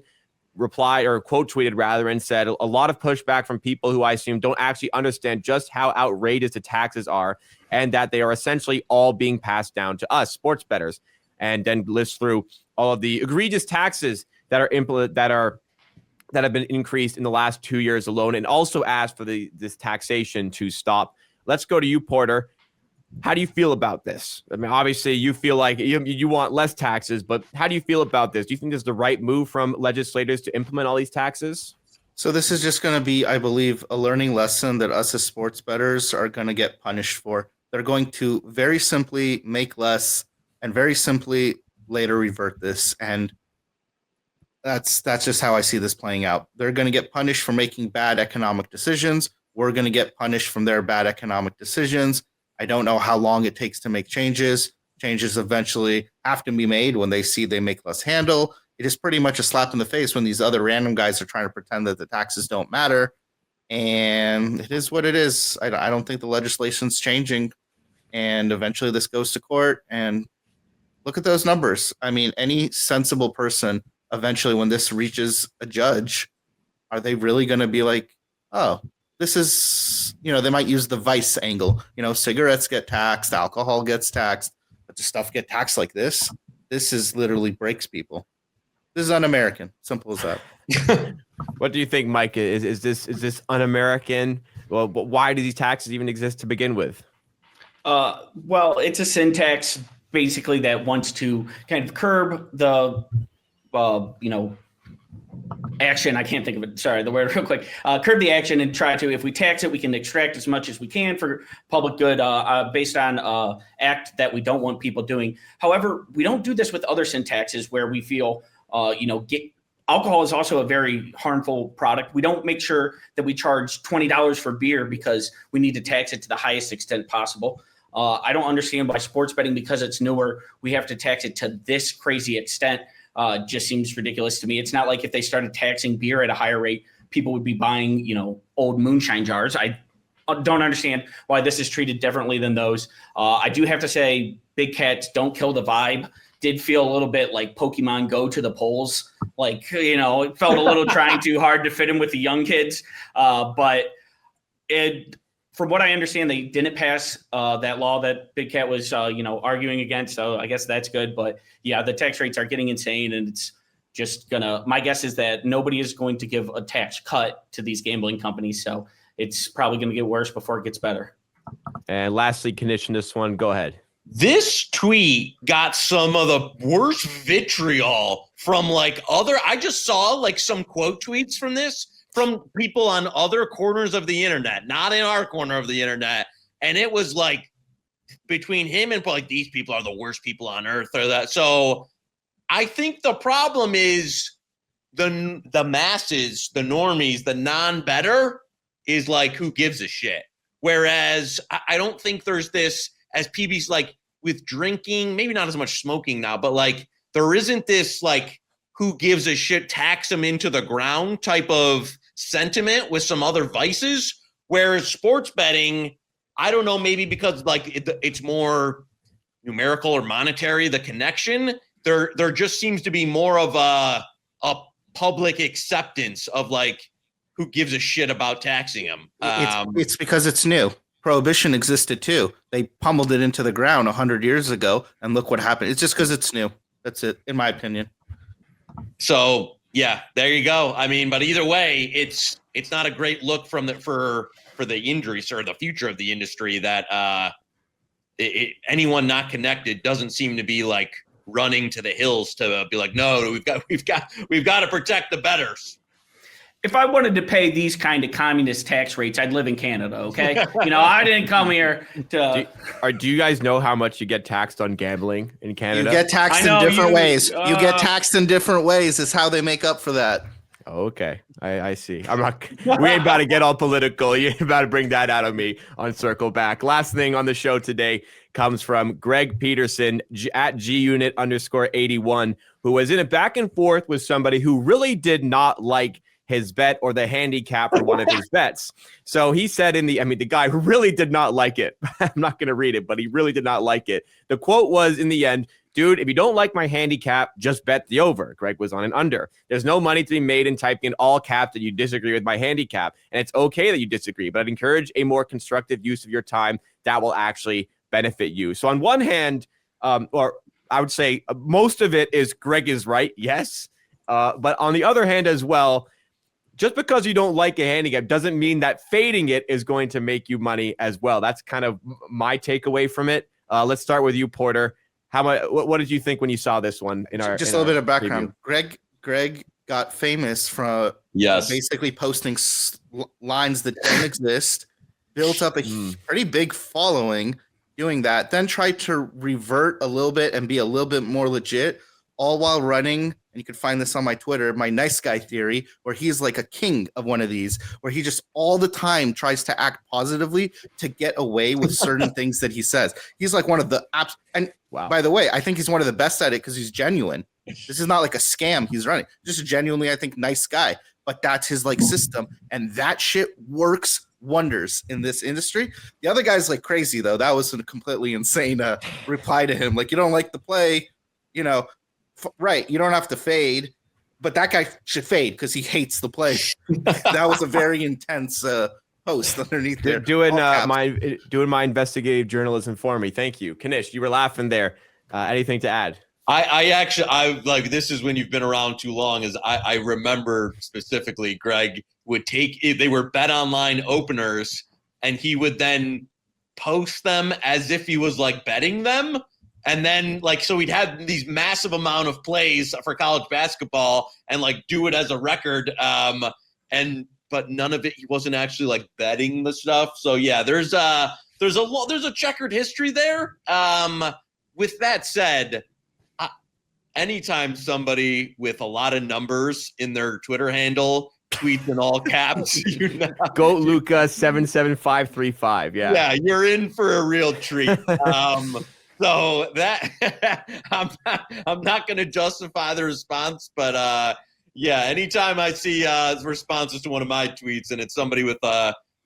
replied, or quote tweeted rather, and said a lot of pushback from people who I assume don't actually understand just how outrageous the taxes are and that they are essentially all being passed down to us, sports bettors, and then lists through all of the egregious taxes that have been increased in the last 2 years alone, and also asked for this taxation to stop. Let's go to you, Porter. How do you feel about this? I mean, obviously, you feel like you want less taxes, but how do you feel about this? Do you think this is the right move from legislators to implement all these taxes? So this is just going to be, I believe, a learning lesson that us as sports bettors are going to get punished for. They're going to very simply make less and very simply later revert this. And that's just how I see this playing out. They're going to get punished for making bad economic decisions. We're going to get punished from their bad economic decisions. I don't know how long it takes to make changes. Changes eventually have to be made when they see they make less handle. It is pretty much a slap in the face when these other random guys are trying to pretend that the taxes don't matter. And it is what it is. I don't think the legislation's changing. And eventually this goes to court. And look at those numbers. I mean, any sensible person, eventually when this reaches a judge, are they really going to be like, oh, this is they might use the vice angle. Cigarettes get taxed, alcohol gets taxed, but the stuff get taxed like this. This is literally breaks people. This is un-American. Simple as that. What do you think, Mike? Is this un-American? Well, but why do these taxes even exist to begin with? Well, it's a syntax basically that wants to kind of curb the, action. I can't think of it. Sorry, the word real quick. Curb the action and try to, if we tax it, we can extract as much as we can for public good based on act that we don't want people doing. However, we don't do this with other syntaxes where we feel, alcohol is also a very harmful product. We don't make sure that we charge $20 for beer because we need to tax it to the highest extent possible. I don't understand why sports betting, because it's newer, we have to tax it to this crazy extent. Just seems ridiculous to me. It's not like if they started taxing beer at a higher rate, people would be buying, old moonshine jars. I don't understand why this is treated differently than those. I do have to say, big cats don't kill the vibe. Did feel a little bit like Pokemon Go to the polls. Like, it felt a little trying too hard to fit in with the young kids. But from what I understand, they didn't pass that law that Big Cat was, arguing against. So I guess that's good. But yeah, the tax rates are getting insane, and it's just my guess is that nobody is going to give a tax cut to these gambling companies. So it's probably going to get worse before it gets better. And lastly, Knish, this one, go ahead. This tweet got some of the worst vitriol from I just saw some quote tweets from this from people on other corners of the internet, not in our corner of the internet. And it was between him and these people are the worst people on earth or that. So I think the problem is the masses, the normies, the non-better is who gives a shit. Whereas I don't think there's this, as PB's with drinking, maybe not as much smoking now, but there isn't this who gives a shit, tax them into the ground type of sentiment with some other vices. Whereas sports betting, I don't know, maybe because it's more numerical or monetary, the connection, there just seems to be more of a public acceptance of who gives a shit about taxing them. It's because it's new. Prohibition existed too. They pummeled it into the ground 100 years ago, and look what happened. It's just because it's new. That's it, in my opinion. So yeah, there you go. I mean, but either way, it's not a great look for the injuries or the future of the industry that anyone not connected doesn't seem to be running to the hills to be no, we've got to protect the bettors. If I wanted to pay these kind of communist tax rates, I'd live in Canada, okay? I didn't come here to... Do you guys know how much you get taxed on gambling in Canada? You get taxed in different ways. You get taxed in different ways is how they make up for that. Okay, I see. We ain't about to get all political. You ain't about to bring that out of me on Circle Back. Last thing on the show today comes from Greg Peterson at gunit_81, who was in a back and forth with somebody who really did not like his bet or the handicap for one of his bets. So he said the guy really did not like it. I'm not going to read it, but he really did not like it. The quote was in the end, "Dude, if you don't like my handicap, just bet the over." Greg was on an under. "There's no money to be made in typing in all caps that you disagree with my handicap. And it's okay that you disagree, but I'd encourage a more constructive use of your time that will actually benefit you." So on one hand, or I would say most of it is Greg is right. Yes. But on the other hand as well, just because you don't like a handicap doesn't mean that fading it is going to make you money as well. That's kind of my takeaway from it. Let's start with you, Porter. What did you think when you saw this one? Just a little bit of background. Preview? Greg got famous from basically posting lines that don't exist, built up a pretty big following doing that, then tried to revert a little bit and be a little bit more legit, all while running. And you can find this on my Twitter, my nice guy theory, where he's like a king of one of these, where he just all the time tries to act positively to get away with certain things that he says. He's like one of the apps. And by the way, I think he's one of the best at it because he's genuine. This is not like a scam he's running. Just a genuinely, I think, nice guy. But that's his system. And that shit works wonders in this industry. The other guy's crazy, though. That was a completely insane reply to him. You don't like the play, right, you don't have to fade, but that guy should fade because he hates the play. That was a very intense post underneath there. Doing my investigative journalism for me. Thank you, Knish. You were laughing there. Anything to add? I like, this is when you've been around too long, is I remember specifically Greg would they were Bet Online openers, and he would then post them as if he was like betting them. And then so he'd have these massive amount of plays for college basketball and do it as a record. But none of it, he wasn't actually betting the stuff. So yeah, there's a checkered history there. With that said, anytime somebody with a lot of numbers in their Twitter handle tweets in all caps, Go Luca 77535. Yeah, you're in for a real treat. So that I'm not going to justify the response, but yeah, anytime I see responses to one of my tweets and it's somebody with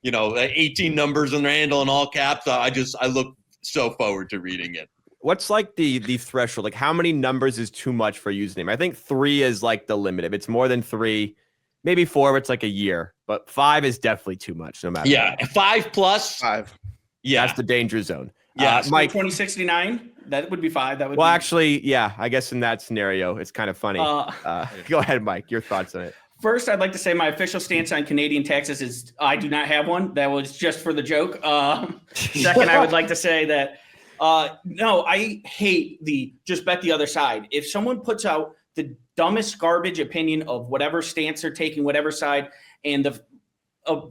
18 numbers in their handle in all caps, I look so forward to reading it. What's the threshold? How many numbers is too much for a username? I think 3 is the limit. If it's more than 3, maybe 4, it's a year. But 5 is definitely too much, no matter. Yeah, what. 5 plus. 5. Yeah, that's the danger zone. Yeah, Mike. 2069. That would be 5. That would. Well, actually, yeah. I guess in that scenario, it's kind of funny. Go ahead, Mike. Your thoughts on it. First, I'd like to say my official stance on Canadian taxes is I do not have one. That was just for the joke. Second, I would like to say that no, I hate the just bet the other side. If someone puts out the dumbest garbage opinion of whatever stance they're taking, whatever side, and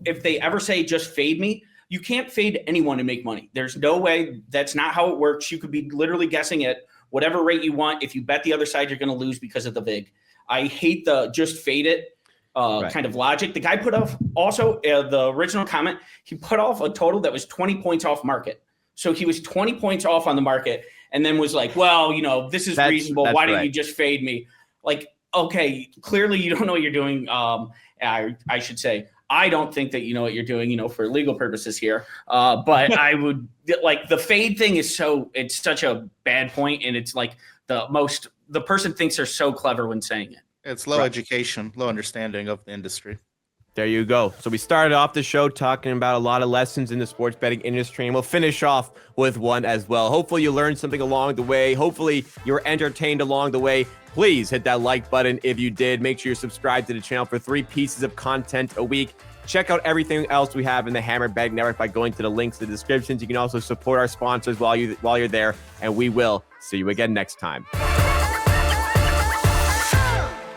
if they ever say just fade me, you can't fade anyone and make money. There's no way. That's not how it works. You could be literally guessing at whatever rate you want. If you bet the other side, you're going to lose because of the VIG. I hate the just fade it kind of logic. The guy put off also the original comment. He put off a total that was 20 points off market. So he was 20 points off on the market and then was like, well, this is reasonable. Why didn't you just fade me? Okay, clearly you don't know what you're doing. I should say, I don't think that you know what you're doing, for legal purposes here. But I would the fade thing is it's such a bad point. And it's the person thinks they're so clever when saying it. It's low education, low understanding of the industry. There you go. So we started off the show talking about a lot of lessons in the sports betting industry, and we'll finish off with one as well. Hopefully you learned something along the way. Hopefully you were entertained along the way. Please hit that like button if you did. Make sure you're subscribed to the channel for 3 pieces of content a week. Check out everything else we have in the Hammer Betting Network by going to the links in the descriptions. You can also support our sponsors while you're there, and we will see you again next time.